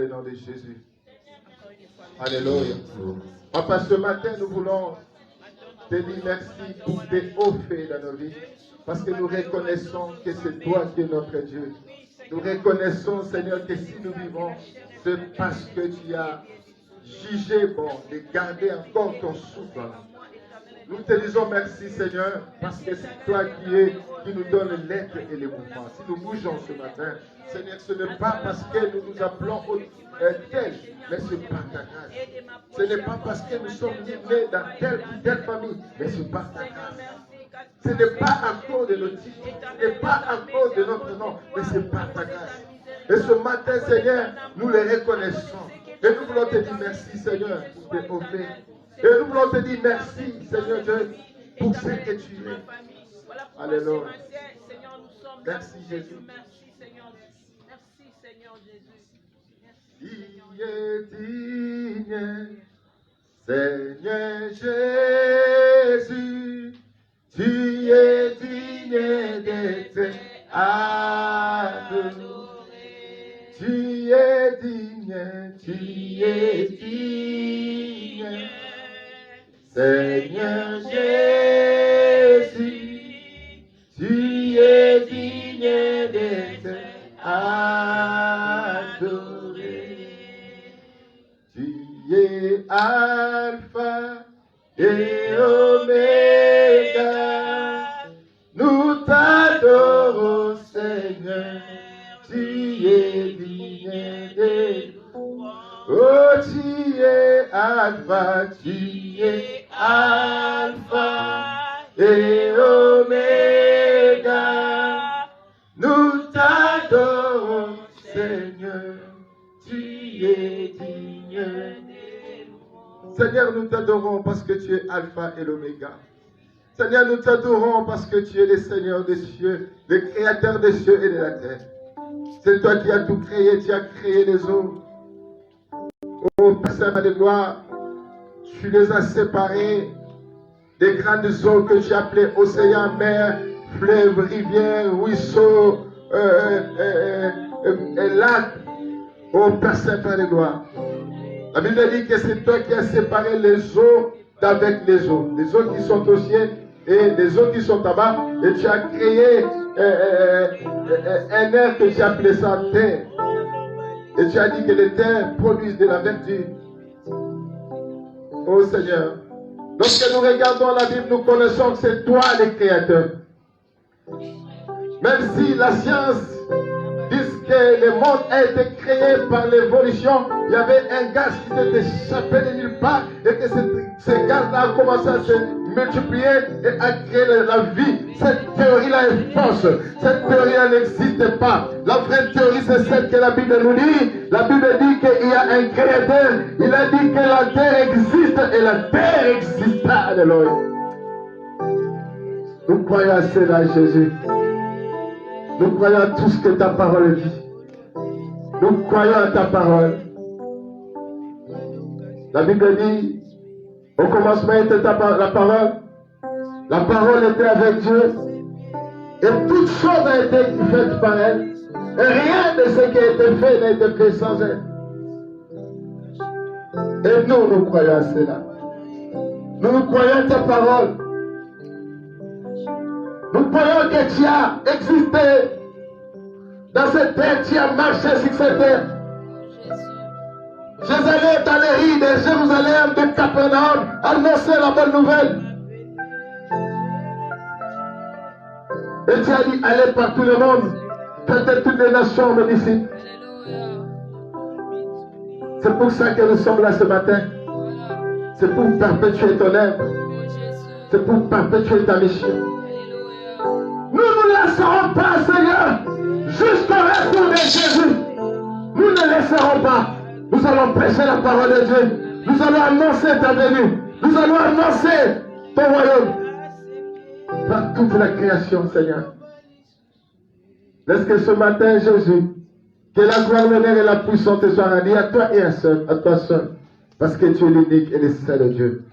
Au nom de Jésus. Alléluia. Papa, ce matin, nous voulons te dire merci pour tes hauts faits dans nos vies. Parce que nous reconnaissons que c'est toi qui es notre Dieu. Nous reconnaissons, Seigneur, que si nous vivons, c'est parce que tu as jugé bon de garder encore ton souffle. Nous te disons merci, Seigneur, parce que c'est toi qui nous donne l'être et le mouvement. Si nous bougeons ce matin, Seigneur, ce n'est pas parce que nous nous appelons tel, mais c'est par ta grâce. Ce n'est pas parce que nous sommes nés dans telle ou telle famille, mais c'est par ta grâce. Ce n'est pas à cause de nos titres, ce n'est pas à cause de notre nom, mais c'est par ta grâce. Et ce matin, Seigneur, nous le reconnaissons. Et nous voulons te dire merci, Seigneur, pour tes hauts faits. Et nous voulons te dire merci, Seigneur Dieu, pour ce que tu es. Alléluia. Merci, Jésus. Merci, Seigneur Jésus. Il est digne, Seigneur Jésus. Tu es digne d'être adoré. Tu es digne, tu es digne. Seigneur Jésus, tu es digne d'être adoré. Tu es Alpha et Oméga. Nous t'adorons, Seigneur. Tu es digne d'être. Oh, tu es Alpha, tu es Alpha et Oméga. Nous t'adorons, Seigneur, tu es digne. Seigneur, nous t'adorons parce que tu es Alpha et l'Oméga. Seigneur, nous t'adorons parce que tu es le Seigneur des cieux, le Créateur des cieux et de la terre. C'est toi qui as tout créé, tu as créé les eaux. Oh Père Saint de gloire, tu les as séparés des grandes eaux que tu as appelées océans, mer, fleuves, rivières, ruisseaux, lacs. Oh Père Saint de gloire. La Bible dit que c'est toi qui as séparé les eaux d'avec les eaux qui sont au ciel et les eaux qui sont là-bas, et tu as créé un air que tu as appelé ça terre. Et tu as dit que les terres produisent de la vertu. Oh Seigneur, lorsque nous regardons la Bible, nous connaissons que c'est toi le Créateur. Même si la science dit que le monde a été créé par l'évolution, il y avait un gaz qui s'est échappé de nulle part et que ce gaz-là a commencé à se multiplier et à créer la vie. Cette théorie-là est fausse. Cette théorie-là n'existe pas. La vraie théorie, c'est celle que la Bible nous dit. La Bible dit qu'il y a un créateur. Il a dit que la terre existe et la terre exista. Alléluia. Nous croyons à cela, Jésus. Nous croyons à tout ce que ta parole dit. Nous croyons à ta parole. La Bible dit, au commencement était la parole. La parole était avec Dieu. Et toute chose a été faite par elle. Et rien de ce qui a été fait n'a été fait sans elle. Et nous croyons à cela. Nous croyons à ta parole. Nous croyons que tu as existé dans cette terre, tu as marché sur cette terre. Jérusalem dans les rides de Jérusalem, de Capernaum, annoncer la bonne nouvelle. Et tu as dit, allez par tout le monde, faites toutes les nations mes disciples. C'est pour ça que nous sommes là ce matin. C'est pour perpétuer ton œuvre. C'est pour perpétuer ta mission. Nous ne laisserons pas, Seigneur, jusqu'au retour de Jésus. Nous ne laisserons pas. Nous allons prêcher la parole de Dieu. Nous allons annoncer ta venue. Nous allons annoncer ton royaume par toute la création, Seigneur. Laisse que ce matin, Jésus, que la gloire, l'honneur et la puissance te soient rendues à toi et à toi seul. Parce que tu es l'unique et le seul Dieu.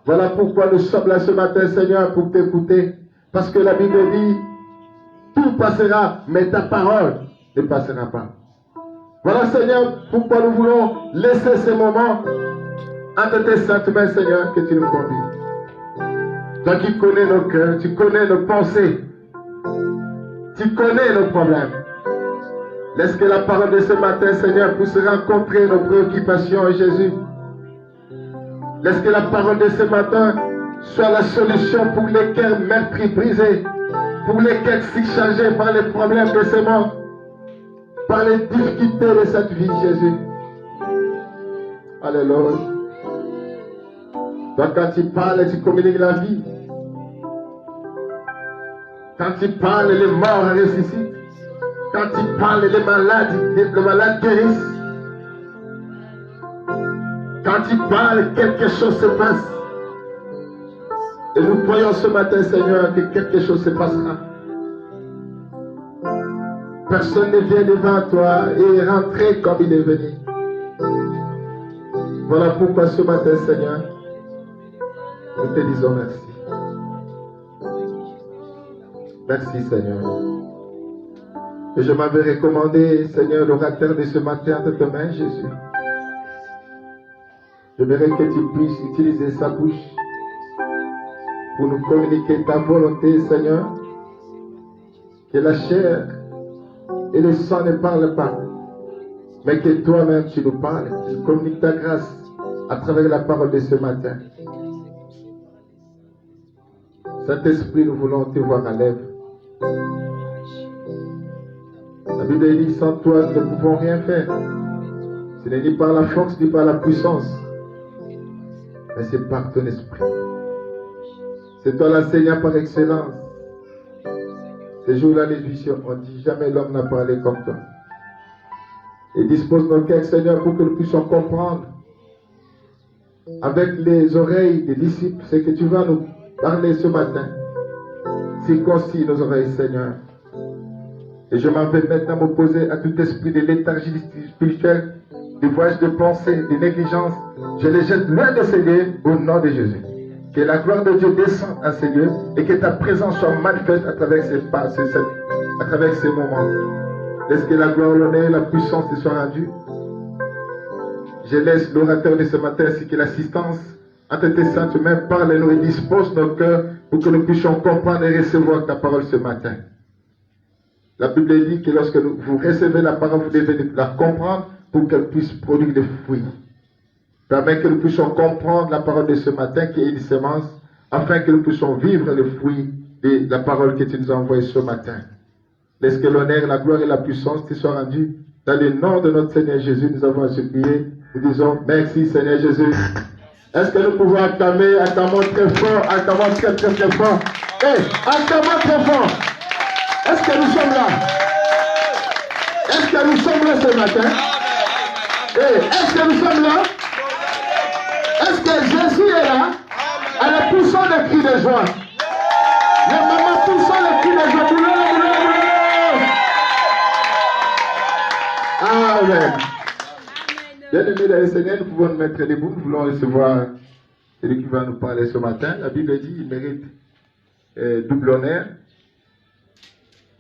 Voilà pourquoi nous sommes là ce matin, Seigneur, pour t'écouter. Parce que la Bible dit, tout passera, mais ta parole ne passera pas. Voilà, Seigneur, pourquoi nous voulons laisser ces moments entre tes saintes mains, Seigneur, que tu nous conduis. Toi qui connais nos cœurs, tu connais nos pensées, tu connais nos problèmes. Laisse que la parole de ce matin, Seigneur, puisse rencontrer nos préoccupations, Jésus. Laisse que la parole de ce matin soit la solution pour les cœurs meurtris, brisés, pour les cœurs surchargés par les problèmes de ce monde, par les difficultés de cette vie, Jésus. Alléluia. Donc quand tu parles, tu communiques la vie. Quand tu parles, les morts ressuscitent. Quand tu parles, les malades guérissent. Quand tu parles, quelque chose se passe. Et nous croyons ce matin, Seigneur, que quelque chose se passera. Personne ne vient devant toi et est rentré comme il est venu. Voilà pourquoi ce matin, Seigneur, nous te disons merci. Merci, Seigneur. Et je m'avais recommandé, Seigneur, l'orateur de ce matin entre tes mains, Jésus. J'aimerais que tu puisses utiliser sa bouche pour nous communiquer ta volonté, Seigneur. Que la chair et le sang ne parlent pas, mais que toi-même tu nous parles. Tu communiques ta grâce à travers la parole de ce matin. Saint-Esprit, nous voulons te voir à l'œuvre. La Bible dit, sans toi, nous ne pouvons rien faire. Ce n'est ni par la force, ni par la puissance, mais c'est par ton esprit. C'est toi l'enseignant par excellence. Ces jours-là, les huissiers ont dit, jamais l'homme n'a parlé comme toi. Et dispose nos cœurs, Seigneur, pour que nous puissions comprendre avec les oreilles des disciples ce que tu vas nous parler ce matin. Circoncis nos oreilles, Seigneur. Et je m'en vais maintenant m'opposer à tout esprit de léthargie spirituelle, de voyage de pensée, de négligence. Je les jette loin de ces lieux au nom de Jésus. Que la gloire de Dieu descende à ces lieux et que ta présence soit manifeste à travers à travers ces moments. Laisse que la gloire, l'honneur et la puissance te soient rendues. Je laisse l'orateur de ce matin ainsi que l'assistance entre tes saintes mains, parle-nous et dispose nos cœurs pour que nous puissions comprendre et recevoir ta parole ce matin. La Bible dit que lorsque vous recevez la parole, vous devez la comprendre pour qu'elle puisse produire des fruits. Permets que nous puissions comprendre la parole de ce matin qui est une semence, afin que nous puissions vivre le fruit de la parole que tu nous as envoyée ce matin. Laisse que l'honneur, la gloire et la puissance te soient rendus. Dans le nom de notre Seigneur Jésus, nous avons supplié. Nous disons merci Seigneur Jésus. Est-ce que nous pouvons acclamer très fort, très fort? Acclamons très fort. Est-ce que nous sommes là? Est-ce que nous sommes là ce matin? Est-ce que nous sommes là? Est-ce que Jésus est là? Alors poussons le cri de joie. Les mamans poussons le cri de joie. Amen. Bien-aimés dans le Seigneur, nous pouvons nous mettre debout. Nous voulons recevoir celui qui va nous parler ce matin. La Bible dit qu'il mérite double honneur.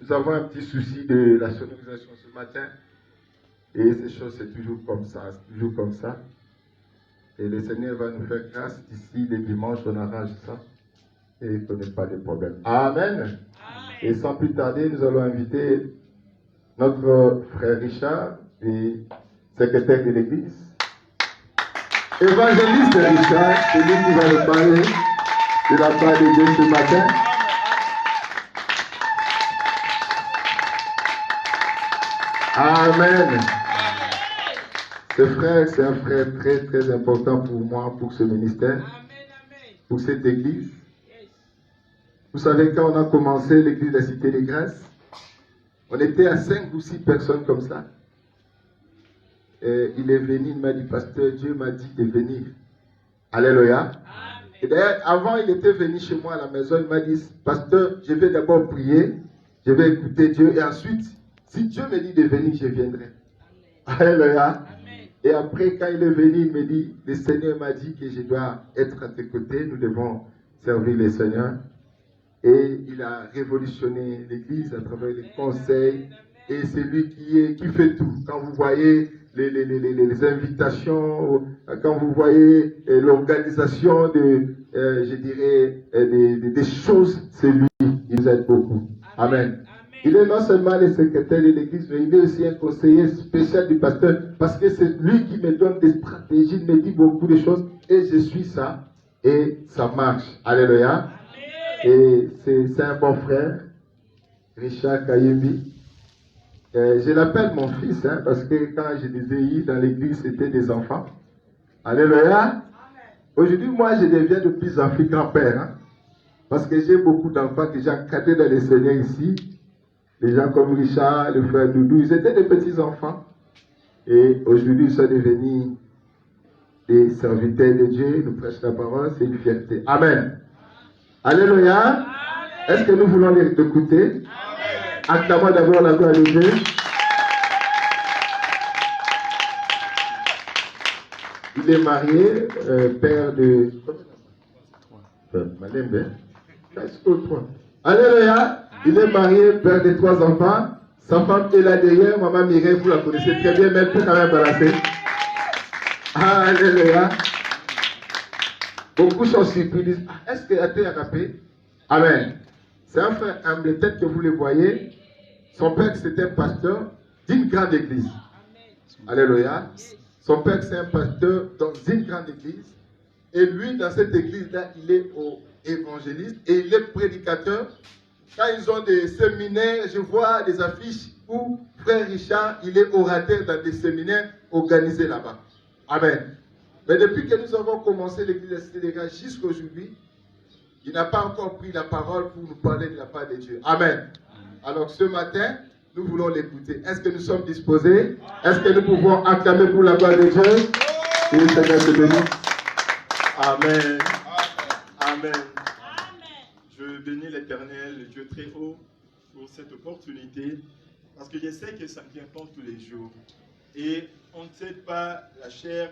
Nous avons un petit souci de la sonorisation ce matin. Et ces choses, c'est toujours comme ça. C'est toujours comme ça. Et le Seigneur va nous faire grâce. D'ici les dimanches, on arrange ça. Et qu'on n'ait pas de problème. Amen. Amen. Et sans plus tarder, nous allons inviter notre frère Richard, et secrétaire de l'église. Évangéliste Richard, c'est lui qui va nous parler de la part de Dieu ce matin. Amen. Ce frère, c'est un frère très très important pour moi, pour ce ministère, pour cette église. Vous savez, quand on a commencé l'église de la Cité des Grâces, on était à 5 ou 6 personnes comme ça. Et il est venu, il m'a dit, pasteur, Dieu m'a dit de venir. Alléluia. Et d'ailleurs, avant, il était venu chez moi à la maison, il m'a dit, pasteur, je vais d'abord prier, je vais écouter Dieu, et ensuite, si Dieu me dit de venir, je viendrai. Alléluia. Et après, quand il est venu, il me dit, le Seigneur m'a dit que je dois être à tes côtés, nous devons servir le Seigneur. Et il a révolutionné l'église à travers les conseils et c'est lui qui fait tout. Quand vous voyez les invitations, quand vous voyez l'organisation je dirais, des choses, c'est lui, il nous aide beaucoup. Amen. Il est non seulement le secrétaire de l'église, mais il est aussi un conseiller spécial du pasteur, parce que c'est lui qui me donne des stratégies, il me dit beaucoup de choses, et je suis ça, et ça marche. Alléluia. Et c'est un bon frère, Richard Kayembi. Je l'appelle mon fils, hein, parce que quand je disais hier dans l'église, c'était des enfants. Alléluia. Aujourd'hui, moi, je deviens de plus en plus grand-père, hein, parce que j'ai beaucoup d'enfants que j'ai encadrés dans les Seigneurs ici. Les gens comme Richard, le frère Doudou, ils étaient des petits-enfants. Et aujourd'hui, ils sont devenus des serviteurs de Dieu. Nous prêchons la parole, c'est une fierté. Amen. Alléluia. Est-ce que nous voulons les écouter? Acclamons d'abord la gloire de Dieu. Il est marié, père de... Alléluia. Il est marié, père de 3 enfants. Sa femme est là derrière, maman Mireille, vous la connaissez très bien, mais elle peut quand même balancer. Alléluia. Beaucoup sont surpris, disent, est-ce qu'elle a été rappelée? Amen. C'est un frère humble, peut-être que vous le voyez. Son père, c'était un pasteur d'une grande église. Alléluia. Son père, c'est un pasteur dans une grande église. Et lui, dans cette église-là, il est évangéliste et il est prédicateur. Quand ils ont des séminaires, je vois des affiches où frère Richard, il est orateur dans des séminaires organisés là-bas. Amen. Mais depuis que nous avons commencé l'église de Sénégal jusqu'à aujourd'hui, il n'a pas encore pris la parole pour nous parler de la part de Dieu. Amen. Alors ce matin, nous voulons l'écouter. Est-ce que nous sommes disposés? Est-ce que nous pouvons acclamer pour la gloire de Dieu? Et le Seigneur te bénisse. Amen. Amen. Je bénis l'Éternel, le Dieu très haut, pour cette opportunité, parce que je sais que ça ne vient pas tous les jours. Et on ne cède pas la chair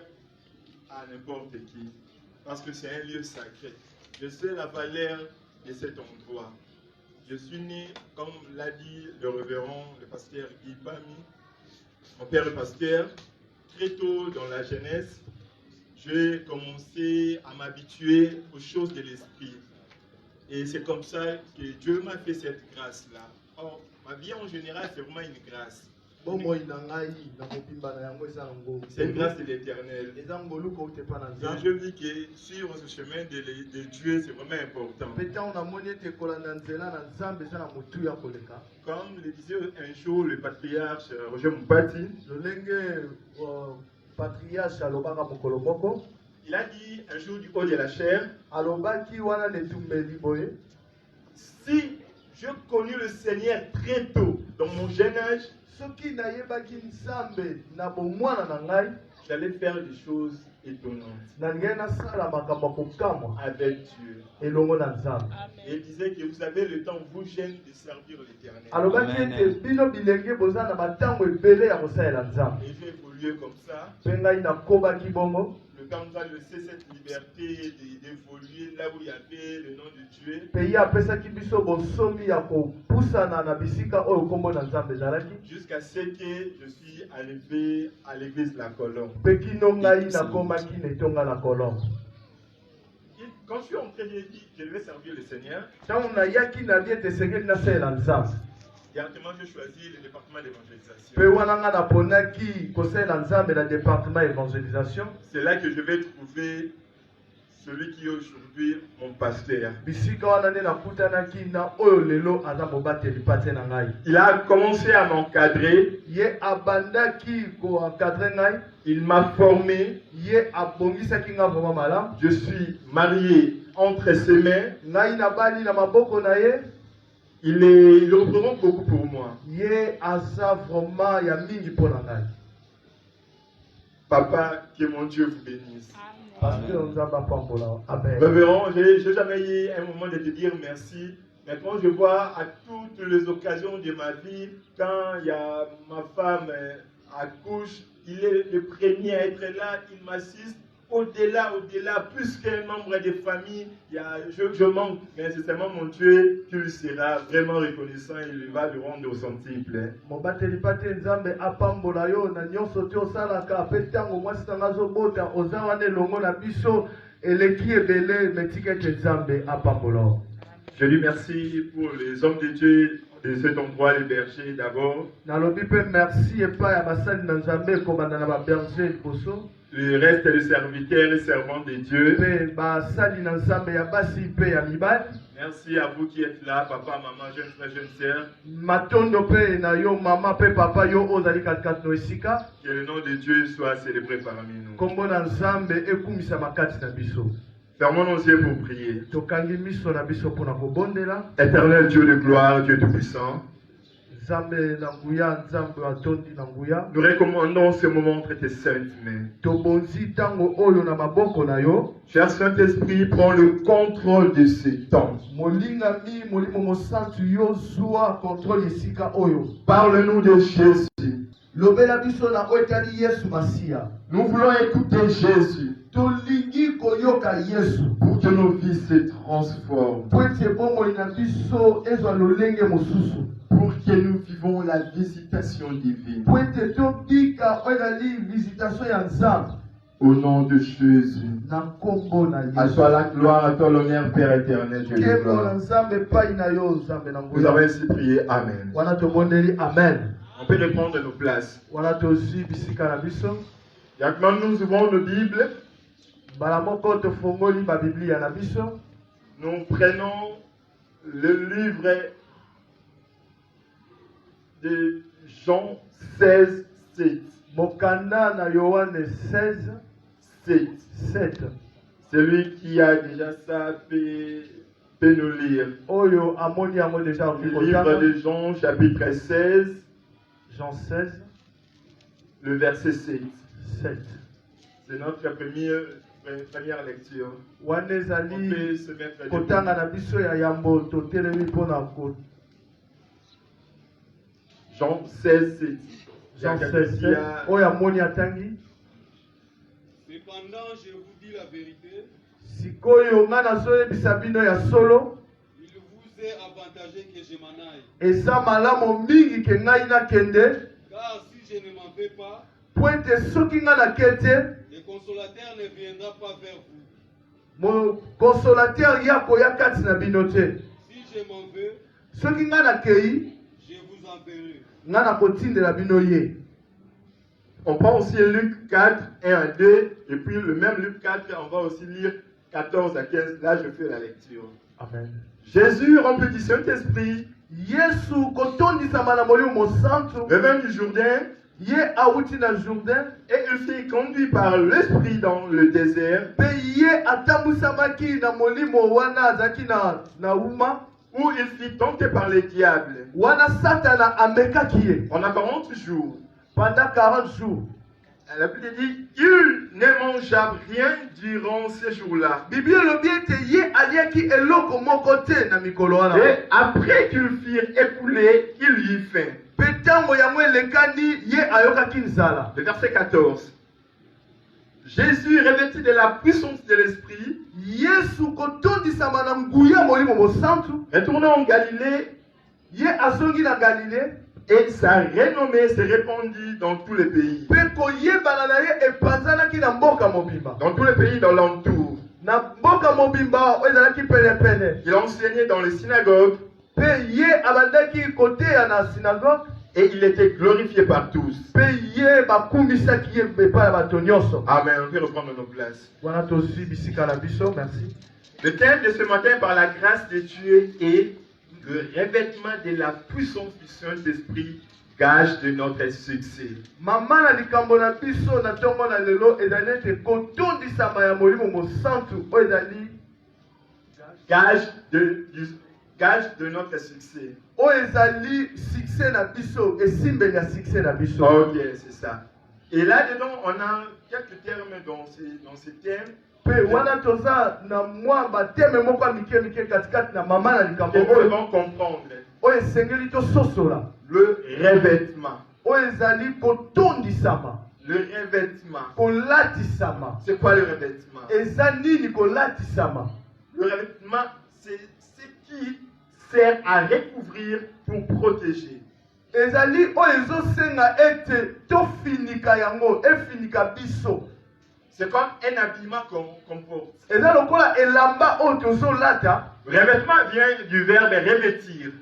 à n'importe qui, parce que c'est un lieu sacré. Je sais la valeur de cet endroit. Je suis né, comme l'a dit le révérend, le pasteur Guy Bami, mon père le pasteur, très tôt dans la jeunesse, j'ai commencé à m'habituer aux choses de l'esprit. Et c'est comme ça que Dieu m'a fait cette grâce-là. Or, ma vie en général, c'est vraiment une grâce. C'est une grâce de l'Éternel. Et je dis que suivre ce chemin de Dieu, c'est vraiment important. Comme le disait un jour le patriarche Roger Moubati, il a dit un jour du haut de la chair, si j'ai connu le Seigneur très tôt, dans mon jeune âge, j'allais faire des choses étonnantes avec Dieu. Et il disait que vous avez le temps, vous jeunes, de servir l'Éternel. Et j'ai évolué comme ça. Le temps va laisser cette liberté d'évoluer là où il y avait le nom de Dieu. Jusqu'à ce que je suis arrivé à l'église de la Colombe. Quand je suis entré, j'ai dit que je vais servir le Seigneur. Directement, j'ai choisi le département d'évangélisation. C'est là que je vais trouver celui qui est aujourd'hui mon pasteur. Il a commencé à m'encadrer. Il m'a formé. Je suis marié entre ses mains. Il représente beaucoup pour moi. Papa, que mon Dieu vous bénisse. Révérend, je n'ai jamais eu un moment de te dire merci. Mais quand je vois à toutes les occasions de ma vie, quand il y a ma femme accouche, il est le premier à être là, il m'assiste. au-delà, plus qu'un membre de famille, je manque, mais c'est seulement mon Dieu qui lui sera vraiment reconnaissant et il va lui rendre son triple. Je lui remercie pour les hommes de Dieu de cet endroit, les bergers d'abord. Le reste des serviteurs et servants de Dieu. Merci à vous qui êtes là, papa, maman, jeunes frères, jeunes sœurs. Que le nom de Dieu soit célébré parmi nous. Fermons nos yeux pour prier. Éternel Dieu de gloire, Dieu tout-puissant, nous recommandons ce moment entre tes saintes mains. Cher Saint-Esprit, prends le contrôle de ce temps. Parle-nous de Jésus. Nous voulons écouter Jésus pour que nos vies se transforment. Pour que nous vivons la visitation divine. Au nom de Jésus. À toi la gloire, à toi l'honneur, Père éternel, Dieu de gloire. Nous avons ainsi prié. Amen. On peut reprendre nos places. Maintenant, nous ouvrons nos Bibles. Nous prenons le livre de Jean 16, 7. Celui qui a déjà ça peut nous lire. Le livre de Jean, chapitre 16. Jean 16. Le verset 7. 7. C'est notre première lecture. On peut se mettre Jean 16, 7. Jean 16, 7. Cependant, je vous dis la vérité. Il vous est avantageux que je m'en aille. Car si je ne m'en vais pas, le consolateur ne viendra pas vers vous. Si je m'en vais, je vous enverrai. On prend aussi Luc 4, 1 à 2, et puis le même Luc 4, on va aussi lire 14 à 15. Là, je fais la lecture. Amen. Jésus, rempli du Saint-Esprit, revint du Jourdain, et il fut conduit par l'Esprit dans le désert, où il fut tenté par les diables. Pendant 40 jours. Pendant 40 jours. La Bible dit, il ne mangea rien durant ces jours-là. Et après qu'ils furent écoulés, il y eut faim. Le verset 14. Jésus, revêtu de la puissance de l'Esprit, retourna en Galilée, et sa renommée s'est répandue dans tous les pays. Dans tous les pays dans l'entour. Il enseignait dans les synagogues. Et il était glorifié par tous. Amen. On peut reprendre nos places. Le thème de ce matin, par la grâce de Dieu, est le revêtement de la puissance du Saint-Esprit, gage de notre succès. Gage de notre succès. Ok, c'est ça. Et là-dedans, on a quelques termes dans ces termes. Que nous devons comprendre. Le revêtement. Le revêtement. Kolatisama. C'est quoi le revêtement? Eza nini kolatisama? Le revêtement, c'est ce qui sert à recouvrir pour protéger. Ezali oyo senga ete tofinika yango efinika biso. C'est comme un habillement qu'on porte. Eza lokola elamba oyo tozolata. Revêtement vient du verbe revêtir.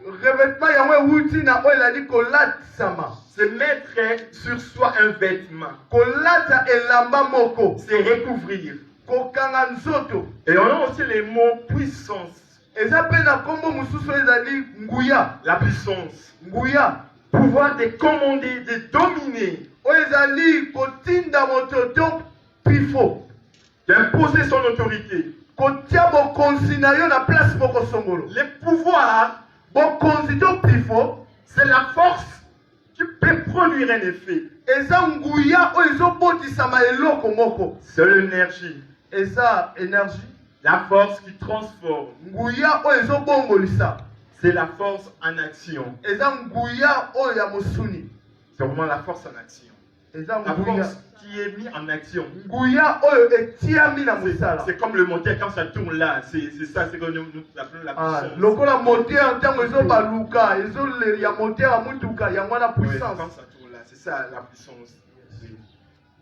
Revêtement yango ewuti na oyo elali kolatisama. C'est mettre sur soi un vêtement. Kolata elamba moko. C'est recouvrir. Kokanga nzoto. Et on a aussi les mots puissance. Eza pe na kombo mususu ezali nguya. La puissance. Nguya. Pouvoir de commander, de dominer. Oyo ezali kotinda moto to pifo. D'imposer son autorité. Kotia bokonzi na yo na place moko songolo. Le pouvoir, Bokonzi to pifo. c'est la force qui peut produire un effet. Eza nguya oyo ezobotisama eloko moko. C'est l'énergie. Eza énergie. La force qui transforme. Nguya oyo ezobongolisa. C'est la force en action. Eza nguya oyo ya mosuni. C'est vraiment la force en action. Eza La nguya. force qui est mise en action. Nguya oyo etiami na mosala. C'est comme le moteur quand ça tourne là. C'est ça, c'est que nous appelons la puissance. Lokola moteur ntango ezobaluka ezole ya moteur ya mutuka yango wana Oui, puissance. quand ça tourne là, c'est ça la puissance.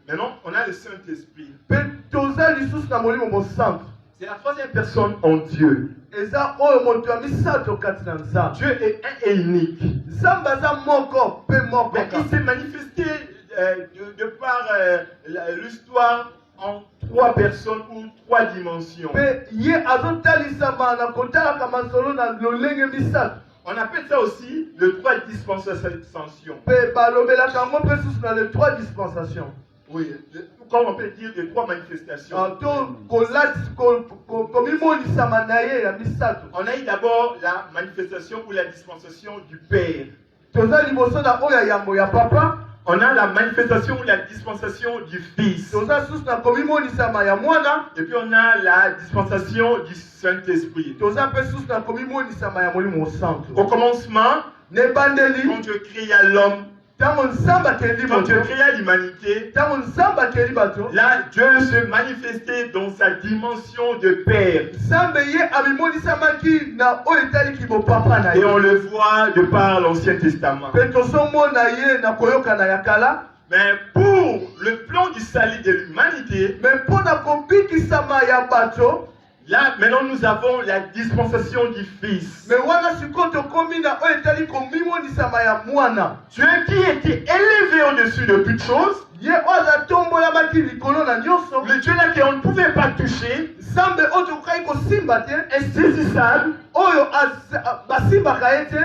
Maintenant, on a le Saint-Esprit. Pe toza lisusu na molimo mosantu. C'est la troisième personne en Dieu. Eza oyo moto ya misato kati na nzambe. Dieu est un et unique. Nzambe aza moko pe moko. Mais il s'est manifesté de par l'histoire en trois personnes ou trois dimensions. Pe ye azotalisama na kotalaka masolo na lolenge misato. On appelle ça aussi le trois dispensations. Pe balobelaka yango mpe susu na les trois dispensations. Oui, comme on peut dire les trois manifestations. To kolati komimonisama na ye ya misato. On a eu d'abord la manifestation ou la dispensation du Père. Toza liboso na oyo ya yambo ya papa. On a la manifestation ou la dispensation du Fils. Toza susu na komimonisama ya mwana. Et puis on a la dispensation du Saint-Esprit. Toza mpe susu na komimonisama ya molimo santu. Au commencement, Nebandeli. quand Dieu créa l'homme, Tango nzambe akeli quand Dieu bato. créa l'humanité, Tango nzambe akeli bato. là Dieu se manifestait dans sa dimension de Père. Nzambe ye abimonisamaki na oyo etaliki bopapa na ye. Et on le voit de par l'Ancien Testament. Pe tozomona ye na koyokana ya kala. Mais pour le plan du salut de l'humanité, Me mpona kobikisama ya bato. là maintenant nous avons la dispensation du Fils. Me wana sikoyo tokomi na oyo etali komimonisama ya mwana. Dieu qui était élevé au-dessus de toutes choses, Ye oyo azatombolamaki likolo na nyonso. le Dieu là qu'on ne pouvait pas toucher, Nzambe oyo tokokaki kosimba te. insaisissable, Oyo basimbaka ye te.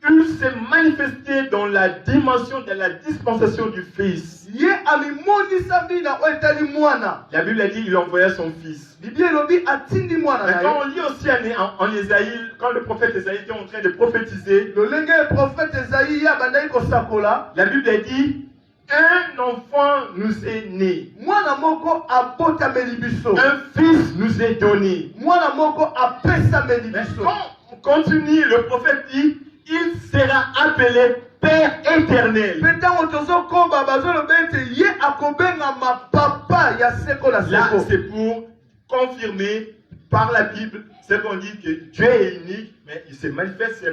il s'est manifesté dans la dimension de la dispensation du Fils. Ye amimonisami na oyo etali mwana. La Bible a dit qu'il envoya son Fils. Biblia elobi atindi mwana Mais na quand ye. on lit aussi en Ésaïe, quand le prophète Ésaïe était en train de prophétiser, lolenge prophète Esaïe abandaki kosakola. la Bible a dit un enfant nous est né, Mwana moko abotameli biso. un fils nous est donné. Mwana moko apesameli Mais biso. quand on continue, le prophète dit il sera appelé Père éternel. Pe ntango tozokomba bazoloba ete ye akobengama papa ya seko na Là, seko. c'est pour confirmer par la Bible ce qu'on dit que Dieu est unique, mais il s'est manifesté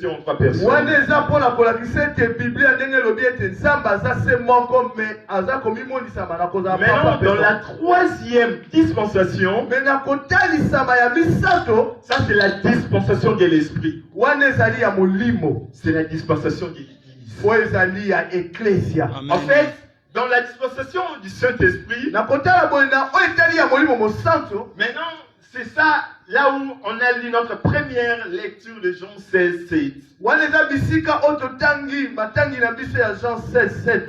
en trois personnes. Wana eza mpona kolakisa ete biblia ndenge elobi ete nzambe aza se moko me aza komimonisama na kozala Maintenant, papa dans la pe. troisième dispensation, Me na kotalisama ya misato ça c'est la dispensation de l'esprit. wana ezali ya molimo. C'est la dispensation de l'Église. Oyo ezali ya eklesia. En fait, dans la dispensation du Saint-Esprit, Na kotala boye na oyo etali ya molimo mosantu. maintenant, c'est ça, là où on a lu notre première lecture de Jean 16, 7. Wana eza bisika oyo totangi matangi na biso ya Jean 16:7.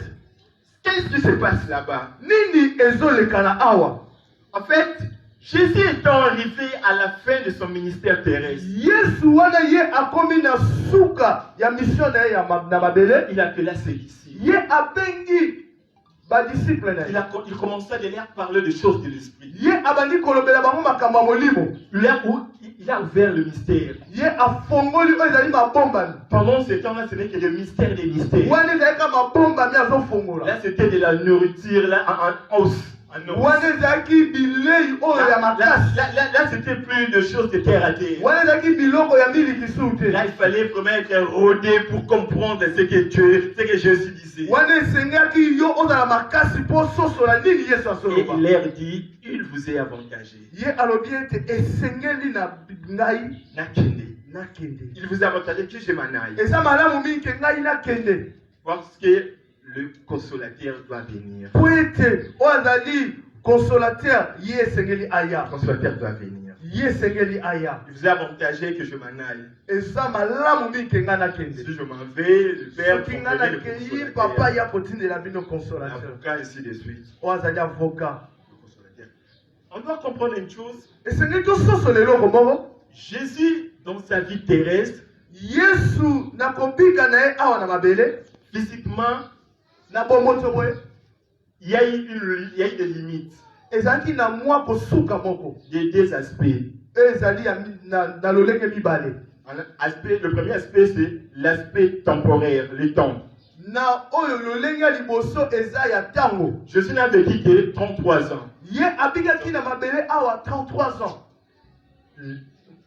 Qu'est-ce qui se passe là-bas? Nini ezolekana awa? En fait, Jésus étant arrivé à la fin de son ministère terrestre, Yesu wana ye akomi na suka ya mission na ye na mabele. il appela ses disciples. Ye abengi Il commençait à leur parler des choses de l'esprit. Là où il a ouvert le mystère. Pendant ce temps-là, ce n'est que le mystère des mystères. Là, c'était de la nourriture, là, en os. Là, c'était plus de choses de terre à terre. Là, il fallait vraiment être rodé pour comprendre ce que Jésus disait. Et il leur dit, il vous est avantagé. Il vous est avantagé que je m'en aille. Parce que le consolateur doit venir. Consolateur doit venir. Il vous est avantagé que je m'en aille. Si je m'en vais, le Père le consolateur. L'avocat, ainsi de suite. On doit comprendre une chose. Jésus, dans sa vie terrestre, physiquement, il y a eu des limites. Des deux aspects. Le premier aspect, c'est l'aspect temporaire, le temps. Jésus n'a vécu que 33 ans.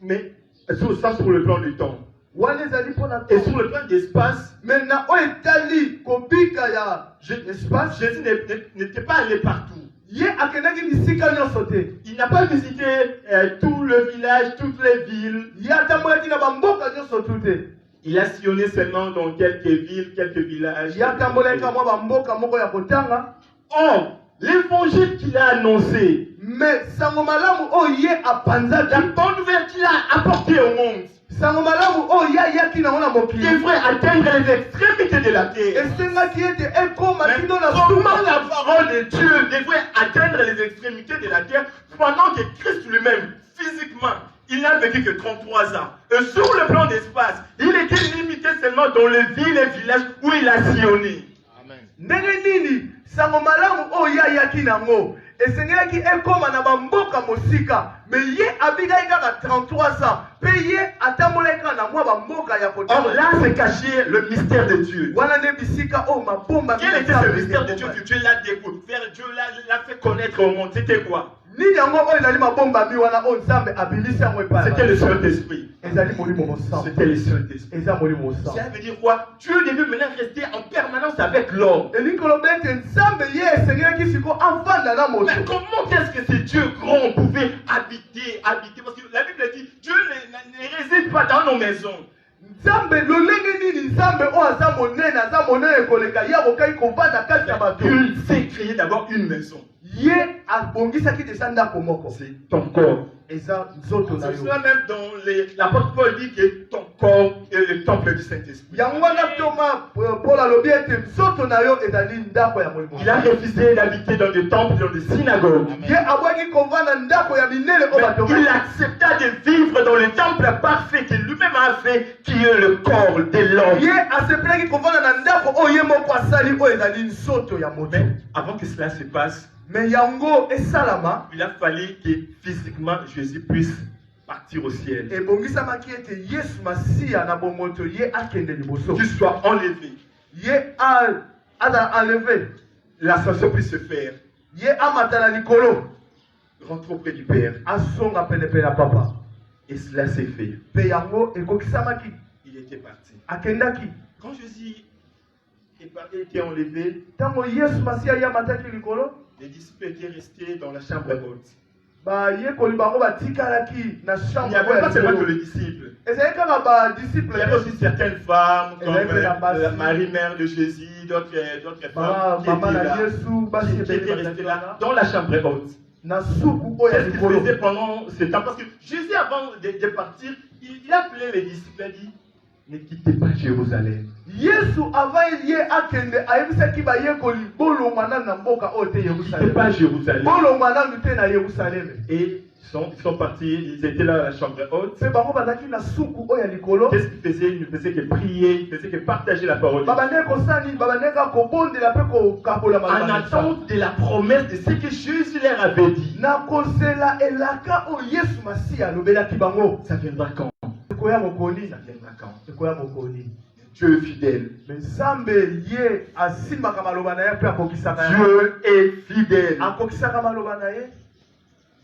Mais ça sur le plan du temps. Et sur le plan d'espace, Jésus n'était pas allé partout. Il n'a pas visité tout le village, toutes les villes. Il a sillonné seulement dans quelques villes, quelques villages. Or, l'évangile qu'il a annoncé, la bonne nouvelle qu'il a apportée au monde, devrait atteindre les extrémités de la terre. Mais comment la parole de Dieu devrait atteindre les extrémités de la terre pendant que Christ lui-même, physiquement, il n'a vécu que 33 ans. Et sur le plan d'espace, il était limité seulement dans les villes et villages où il a sillonné. Amen. Or là c'est caché le mystère de Dieu. Quel était ce mystère de Dieu que Dieu l'a découvert, Dieu l'a fait connaître au monde? C'était quoi? C'était le Saint-Esprit. C'était le Saint-Esprit. Ça veut dire quoi? Dieu devait maintenant rester en permanence avec l'homme. Mais comment est-ce que ce Dieu grand pouvait habiter? Parce que la Bible dit, Dieu ne réside pas dans nos maisons. Il s'est créé d'abord une maison. C'est ton corps. C'est cela même dans l'apôtre Paul dit que ton corps est le temple du Saint-Esprit. Il a refusé d'habiter dans des temples, dans des synagogues. Mais il accepta de vivre dans le temple parfait qu'il lui-même a fait, qui est le corps de l'homme. Mais avant que cela se passe, il a fallu que physiquement Jésus puisse partir au ciel. Qu'il soit enlevé. L'ascension puisse se faire. Rentre auprès du Père. Et cela s'est fait. Il était parti. Quand Jésus était enlevé, les disciples étaient restés dans la chambre haute. Il n'y avait pas seulement que les disciples. Il y avait aussi certaines femmes, comme Marie, mère de Jésus, d'autres femmes qui étaient restées là, dans la chambre haute. Qu'est-ce qu'il faisait pendant ce temps? Parce que Jésus, avant de partir, il appelait les disciples et dit, ne quittez pas Jérusalem. Ne quittez pas Jérusalem. Et Ils sont partis, ils étaient là à la chambre haute. Pe bango bazaki na suku oyo ya likolo. Qu'est-ce qu'ils faisaient? Ils ne faisaient que prier, ils ne faisaient que partager la parole de Dieu. Babane kosani, babane ka kobondela pe ko kabola En maloba. attente de la promesse de ce que Jésus leur avait dit. Na kozela elaka o Yesu Masiya alobelaki bango. Ça viendra quand? Ekoya mokoni. Ça viendra quand? Ekoya mokoni. Dieu est fidèle. Mais Nzambe ye asimaka maloba na ye pe akokisaka ye. Dieu est fidèle. Akokisaka maloba na ye.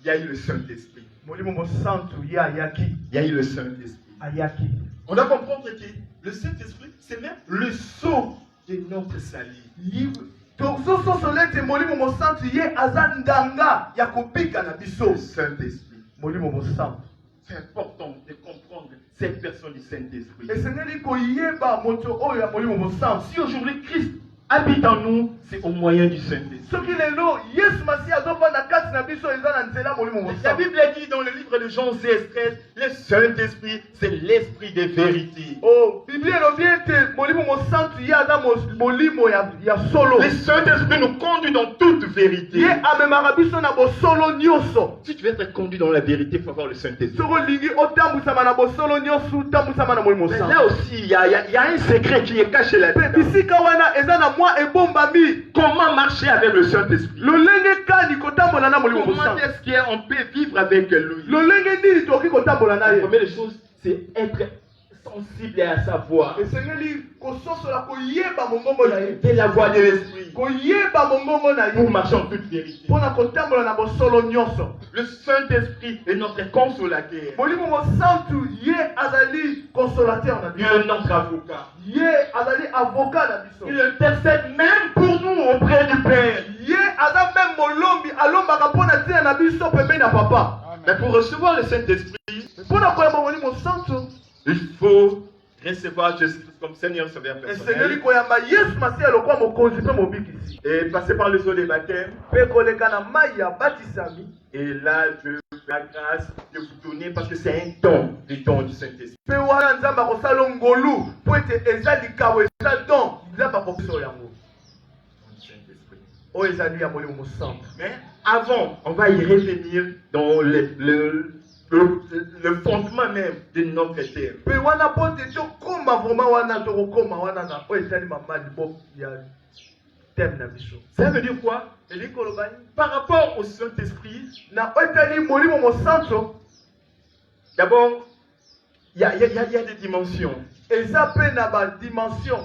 Il y a eu le Saint-Esprit. Molimo mosantu ye ayaki. Il y a eu le Saint-Esprit. Ayaki. On doit comprendre que le Saint-Esprit, c'est même le sceau de notre salut. tozososola ete molimo mosantu ye aza ndanga ya kobika na biso. Le Saint-Esprit. Molimo mosantu. C'est important de comprendre cette personne du Saint-Esprit. esengeli koyeba moto oyo ya molimo mosantu. Si aujourd'hui Christ habite en nous, c'est au moyen du Saint-Esprit. soki lelo Yesu Masiya azovanda kati na biso eza na nzela molimo La mosantu. Bible dit dans le livre de Jean 16:13, le Saint-Esprit, c'est l'esprit de vérité. Oh, Biblia elobi ete molimo mosantu ye aza molimo ya solo. Le Saint-Esprit nous conduit dans toute vérité. Ye amemaka biso na bosolo nyonso. Si tu veux être conduit dans la vérité, il faut avoir le Saint-Esprit. soki olingi otambwisama na bosolo nyonso otambwisama na molimo Mais mosantu. là aussi, il y a un secret qui est caché là-dedans. bisika wana eza na mwa ebombami. Comment marcher avec le Saint-Esprit? lolenge kani kotambola na molimo Comment mosantu. est-ce qu'on peut vivre avec lui? lolenge nini tokoki kotambola na La ye. première chose, c'est être sensible à sa voix. esengeli kososola koyeba mongongo na ye. C'est la voix de l'Esprit koyeba mongongo na pour ye marcher en toute vérité. mpona kotambola na bosolo nyonso. Le Saint-Esprit est notre consolateur. molimo mosantu ye azali consolateur na Il biso. est notre avocat. ye azali avocat na biso. Il intercède même pour nous auprès du Père. ye aza meme molombi alombaka mpona ntina na biso pembeni na papa. Mais pour recevoir le Saint-Esprit, mpona koyamba molimo mosantu il faut recevoir Jésus-Christ comme Seigneur Sauveur esengeli personnel koyamba Yesu Masiya lokola mokonzi mpe mobikisi. et passer par les eaux des baptêmes. mpe koleka na mai ya batisami. Et là, je veux la grâce de vous donner parce que c'est un don, le don du Saint-Esprit. mpe wana nzambe akosala ngolu mpo ete eza likabo eza don nzambe akokiso yango oyo ezali ya molimo mosantu. Mais avant, on va y revenir dans le fondement même de notre terre. mpe wana mpo te tokóma vraimen wana tokokóma wana na oyo ezali mama libo ya teme na biso. Ça veut dire quoi? elingi koloba nini? Par rapport au Saint-Esprit, na oyo etali molimo mosantu d'abord, il y a des dimensions. eza mpe na badimension.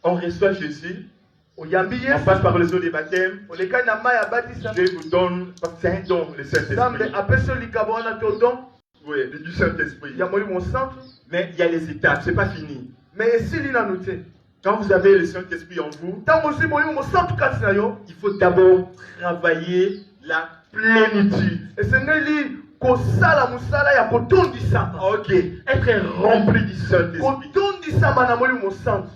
On reçoit Jésus, oyambi on Yesu passe par les eaux des baptêmes. olekani na mai ya batisami. Dieu vous donne, parce que c'est un don, le nzambe Saint-Esprit. apesi yo likabo wana to don Oui, du Saint-Esprit. ya molimo mosantu. Mais il y a les étapes, c'est pas fini. mais esili nanu te. Quand vous avez le Saint-Esprit en vous, ntango ozwi molimo mosantu kati na yo il faut d'abord travailler la plénitude. esengeli kosala mosala ya kotondisama. Ok, être rempli du Saint-Esprit. kotondisama na molimo mosantu.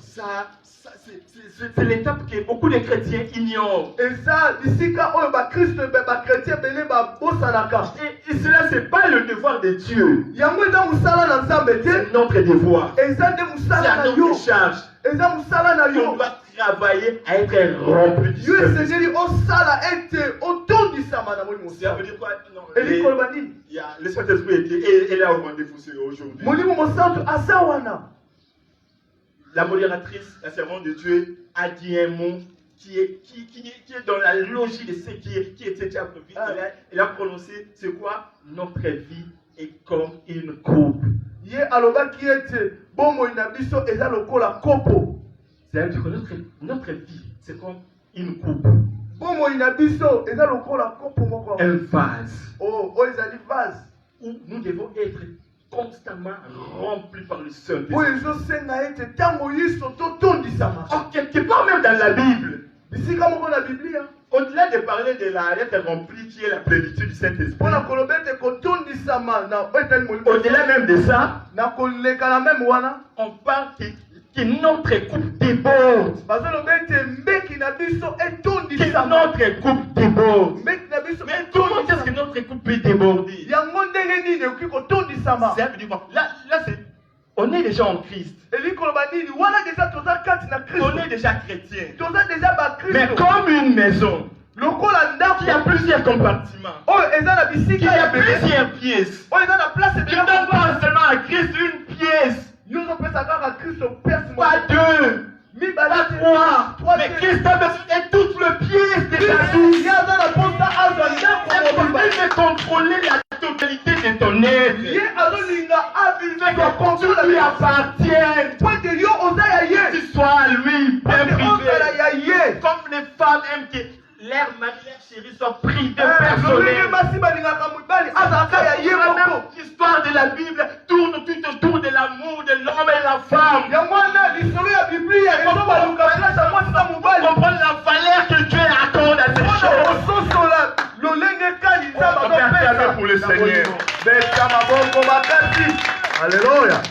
C'est l'étape que beaucoup de chrétiens ignorent. eza bisika oyo bakristo bakretien ebele babosanaka. Et cela, c'est pas le devoir de Dieu. yango eza mosala na nzambe te. C'est notre devoir. eza nde C'est mosala à na yo. notre charge. eza mosala na On yo. doit travailler à être rempli du yo Saint-Esprit. esengeli osala ete otondisama na molimo Ça veut mosantu. dire quoi? Non, elingi koloba nini? le Saint-Esprit est là au rendez-vous aujourd'hui. molimo mosantu aza wana. La modératrice, la servante de Dieu, a dit un mot qui est dans la logique de ce qui était déjà prévu. Elle a prononcé, c'est quoi? Notre vie est comme une coupe. ye alobaki ete bomoi na biso eza lokola kopo. C'est-à-dire que notre vie, c'est comme une coupe, bomoi na biso eza lokola kopo moko. un vase, oyo ezali vase où nous devons être constamment remplis par le oyo Saint-Esprit. ezosenga ete ntango nyonso totondisama. Or, quelque part même dans la Bible, bisika moko na biblia au-delà de parler de l'être rempli qui est la plénitude du Saint-Esprit, mpona koloba ete kotondisama na oyo etali molimo au-delà même de ça, na koleka na meme wana on parle que notre coupe déborde. bazoloba ete mbeki na biso Que etondisama. notre coupe déborde. mbeki na biso Mais comment est-ce que notre coupe peut déborder? yango ndenge nini ekoki kotondisama. Ça veut dire quoi? Là on est déjà en Christ. elingi koloba nini wana deja toza kati na On est kristo déjà chrétien. toza deja Mais bakristo. comme une maison, qui a plusieurs compartiments, oyo eza na qui bisika a ya bebe plusieurs pièces. oyo eza na place Tu ne donnes pas seulement à Christ une pièce, nyozopesa kaka kristo pesi pas deux, pas trois, mais Christ a besoin de toutes les pièces de ta vie. ye aza na mposa azwa ndako Il mobimba de contrôler la totalité de ton être. ye azolinga C'est que tu lui appartiennes. po ete yo oza ya ye Tu sois à lui, bien ete ozala privé. ya ye Comme les femmes aiment que leur mari, leur chéri soit privés lolenge personnels. basi balingaka mibali azalaka ya ye La moko même histoire de la Bible tourne tout autour de l'amour de l'homme et la femme. yango wana lisolo ya biblia ezobaluka place ya mwasi na mobali Comprendre la valeur que Dieu accorde à ces mpona choses. kososola lolenge kani nzambe On peut acclamer azopesa pour le Seigneur. beta maboko makasi alleluya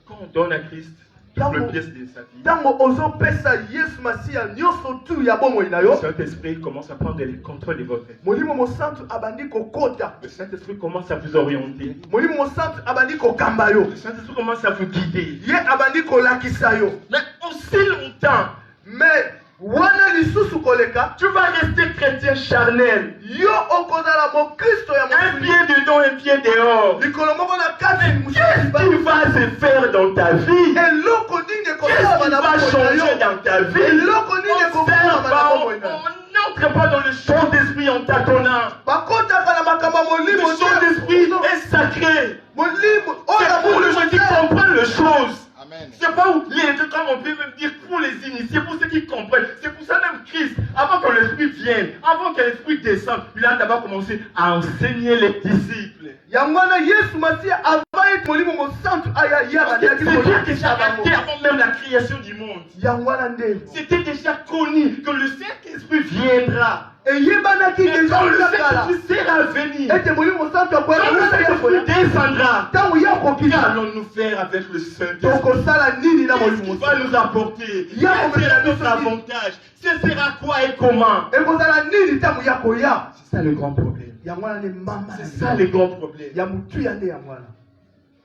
Quand on donne à Christ toutes les pièces de sa vie, ntango ozopesa yesu masiya nyonso tu ya bomoi na le yo Saint-Esprit commence à prendre le contrôle de votre vie. molimo mosantu abandi kokota Le Saint-Esprit commence à vous orienter. molimo mosantu abandi kokamba yo Le Saint-Esprit commence à vous guider. ye abandi kolakisa yo Mais aussi longtemps, mais wana lisusu koleka tu vas rester chrétien charnel. yo okozala mokristo ya Un mosuni pied dedans, un pied dehors. likolo moko na kati Qu'est-ce qui va se faire dans ta vie? eloko nini Qu'est-ce ekosalama qui na va bomoi na changer yo dans ta vie? eloko nini ekosalama na On bomoi na yo n'entre pas dans le champ d'esprit en tâtonnant. bakotaka na makambo ya Le molimo champ d'esprit est sacré. molimo C'est oyo pour les gens qui comprennent les choses. Amen. C'est pas où les deux, comme on peut même dire pour les initiés, pour ceux qui comprennent. C'est pour ça même Christ, avant que l'Esprit vienne, avant que l'Esprit descende, il a d'abord commencé à enseigner les disciples. yango wana yesu masiya ava ete molimo mosantu aya ye abandaki C'était déjà koyebisa bango acté avant même la création du monde. yango wana nde C'était déjà connu que le Saint-Esprit viendra. eyebanaki Mais deja quand le kala Saint-Esprit sera venu, ete molimo mosantu quand le Saint-Esprit akoya descendra, ntango ye akokisa qu'allons-nous faire avec le Saint-Esprit? tokosala nini na Qu'est-ce molimo qu'il va mosantu nous apporter? Ya Quel sera komela notre biso avantage? Ce sera quoi et comment? ekozala nini ntango ya koya C'est ça le grand problème. yango wana nde mama C'est ça le grand problème. ya motuya nde yango wana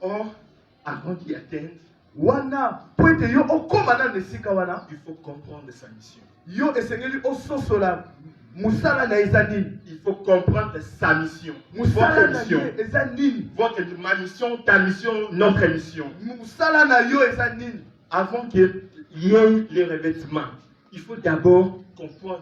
Or, avant d'y atteindre, wana po ete yo okóma nano esika wana il faut comprendre sa mission. yo esengeli ososola mosala na eza nini Il faut comprendre sa mission. mosala Votre na mission. ye eza nini Ma mission, ta mission, notre mission. mosala na yo eza nini Avant qu'il y ait les revêtements, il faut d'abord comprendre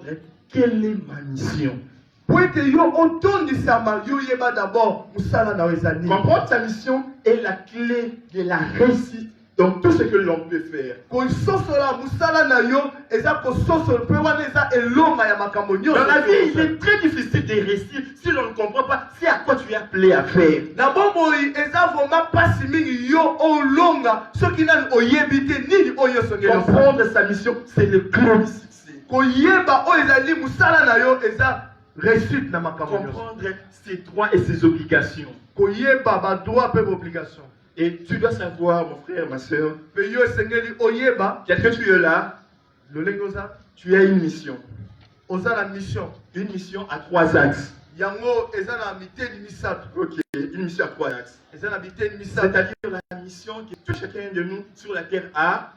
quelle est ma mission. po ete yo otondisama yo yeba d'abord mosala na yo eza nini Comprendre sa mission est la clé de la réussite dans tout ce que l'on peut faire. kososola mosala na yo eza kososola mpe wana eza elonga ya makambo Dans la vie, il nyonso est très difficile de réussir si l'on ne comprend pas c'est à quoi tu es appelé à faire. na bomoi eza vraimen mpasi mingi yo olonga soki nani oyebi te nini oyo osongeli osala. Comprendre sa mission, c'est le clé du succès. koyeba oyo ezali mosala na yo eza réussite na makambo nyonso Comprendre ses droits et ses obligations. koyeba badroit mpe baobligation Et tu dois savoir, mon frère, ma soeur, mpe yo esengeli oyeba que tu es là, lolenge oza tu as une mission. oza na mission Une mission à 3 axes. yango eza na miteni misato Ok, une mission à 3 axes. eza na biteni misato C'est-à-dire la mission que tout chacun de nous sur la terre a.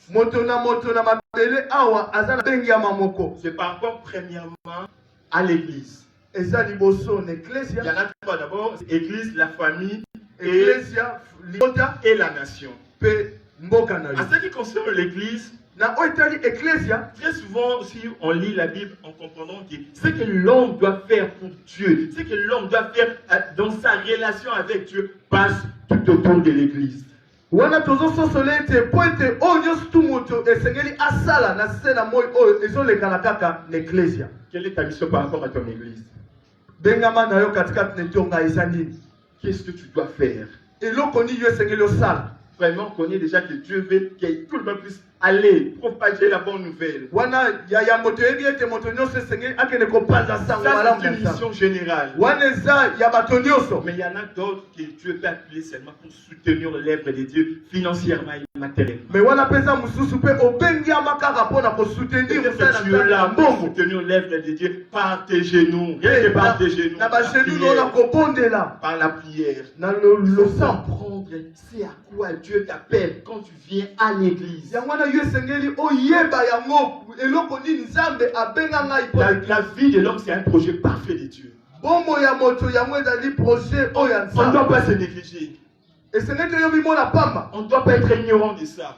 moto na mabele awa aza na bengiama moko C'est par rapport, premièrement, à l'église. eza liboso na Il y eklesia en a trois d'abord, l'église, la famille eklesia libota et la nation. mpe mboka na En yo ce qui concerne l'église, na oyo etali eklesia très souvent aussi on lit la Bible en comprenant que ce que l'homme doit faire pour Dieu, ce que l'homme doit faire dans sa relation avec Dieu passe tout autour de l'église. wana tozososola ete po ete oyo nyonso tu moto esengeli asala na se na moi oyo ezolekana kaka na eklesia Quelle est ta mission par rapport à ton église? bengama na yo katikati na etonga eza nini Qu'est-ce que tu dois faire? eloko nini yo esengeli osala Vraiment, on connaît déjà que Dieu veut que tout le monde puisse aller propager la bonne nouvelle. wana ya moto yebi ete moto nyonso esengeli akende kopanza sango Ça, malamu c'est na une nzambe mission générale. wana eza ya bato nyonso Mais il y en a d'autres que Dieu peut appeler seulement pour soutenir l'œuvre de Dieu financièrement et matériellement. me wana mpe eza mosusu mpe obengiama kaka mpona kosoutenir mosala Tu es là na pour mbongo soutenir l'œuvre de Dieu par tes genoux. Rien que par tes genoux. na Par bagenu la nona prière. kobondela Par la prière. na Sans losambo comprendre c'est à quoi Dieu t'appelle quand tu viens à l'église. yango wana La vie de l'homme, c'est un projet parfait de Dieu. On ne doit pas se négliger. On ne doit pas être ignorant de ça.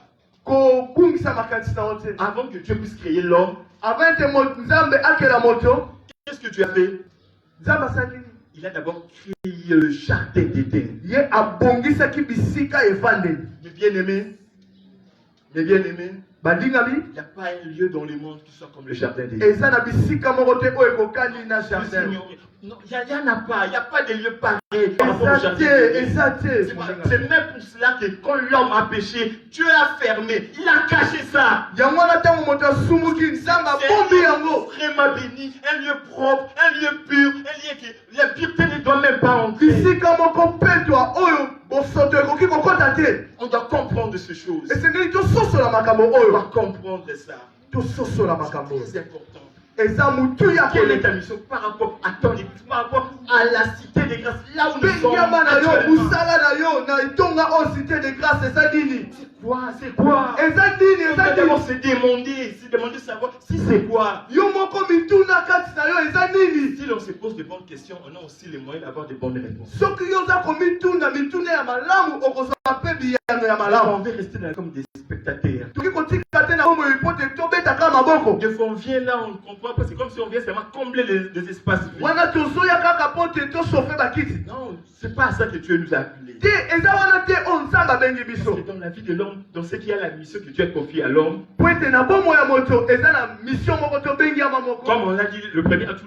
Avant que Dieu puisse créer l'homme, qu'est-ce que Dieu a fait? Il a d'abord créé le jardin d'Éden. Mes bien-aimés, il n'y a pas un lieu dans le monde qui soit comme le jardin d'Éden. Non, il n'y en a pas. Il n'y a pas de lieu pareil par rapport au jardin d'Éden. C'est même pour cela que quand l'homme a péché, Dieu a fermé. Il a caché ça. C'est un lieu vraiment béni, un lieu propre, un lieu pur, un lieu que la pureté ne doit même pas entrer. On doit comprendre ces choses. On doit comprendre ça. C'est très important. Quelle est ta mission par rapport à ton église, par rapport à la cité des grâces, là où nous sommes actuellement? C'est quoi? On doit d'abord se demander savoir si c'est quoi. Si l'on se pose de bonnes questions, on a aussi les moyens d'avoir de bonnes réponses. On veut rester là comme des spectateurs. Des fois on vient là, on ne comprend pas, c'est comme si on vient seulement combler les espaces vides. Non, c'est pas à ça que Dieu nous a appelés. Parce que dans la vie de l'homme, dans ce qui est la mission que Dieu a confiée à l'homme, comme on l'a dit,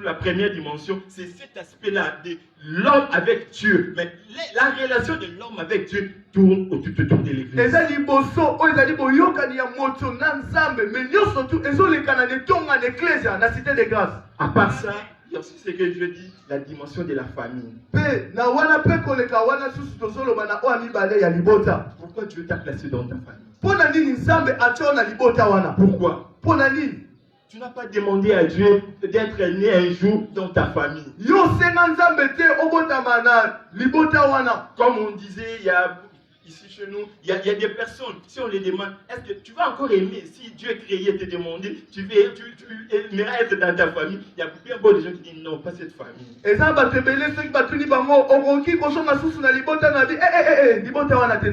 la première dimension, c'est cet aspect-là de l'homme avec Dieu. Mais la relation de l'homme avec Dieu tourne autour de l'église. À part ça, il y a aussi ce que Dieu dit, la dimension de la famille. Pourquoi Dieu t'a placé dans ta famille? Pourquoi? Tu n'as pas demandé à Dieu d'être né un jour dans ta famille. Comme on disait, il y a ici chez nous, il y a des personnes, si on les demande, est-ce que tu vas encore aimer, si Dieu créé te demander, tu aimeras être dans ta famille? Il y a bien beaucoup de gens qui disent non, pas cette famille.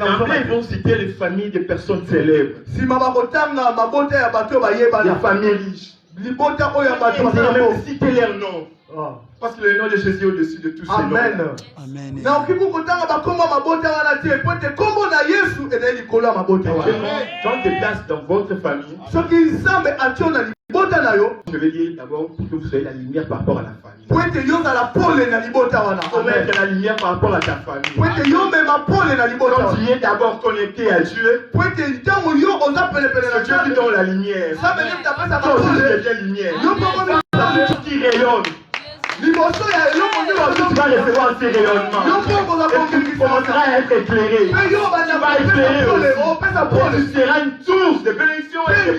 Après, ils vont citer les familles des personnes célèbres. La famille riche. Ils vont même citer leurs noms. Parce que le nom de Jésus est au-dessus de tous ces noms. Amen. Quand tu places dans votre famille, je veux dire d'abord pour que vous soyez la lumière par rapport à la famille. Faut mettre la lumière par rapport à ta famille. Quand tu es d'abord connecté à Dieu, Dieu qui donne la lumière. Toi aussi tu deviens lumière. Qui rayonne. Tu vas recevoir ces rayonnements. Et tu commenceras à être éclairé. Tu vas éclairer aussi. Tu seras une source de bénédiction et de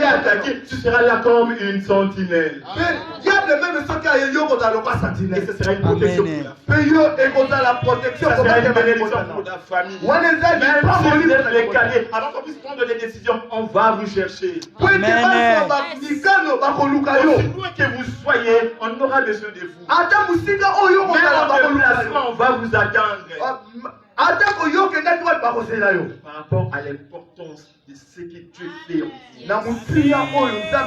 attaquer. Tu seras là comme une sentinelle. Et ce sera une protection pour la famille. Ça sera une bénédiction pour la famille. Même si vous êtes décalés, avant qu'on puisse prendre des décisions, on va vous chercher. Aussi loin que vous soyez, on aura besoin de vous. Même en déplacement, on va vous attendre. Par rapport à l'importance de ce que Dieu fait en vous. Ça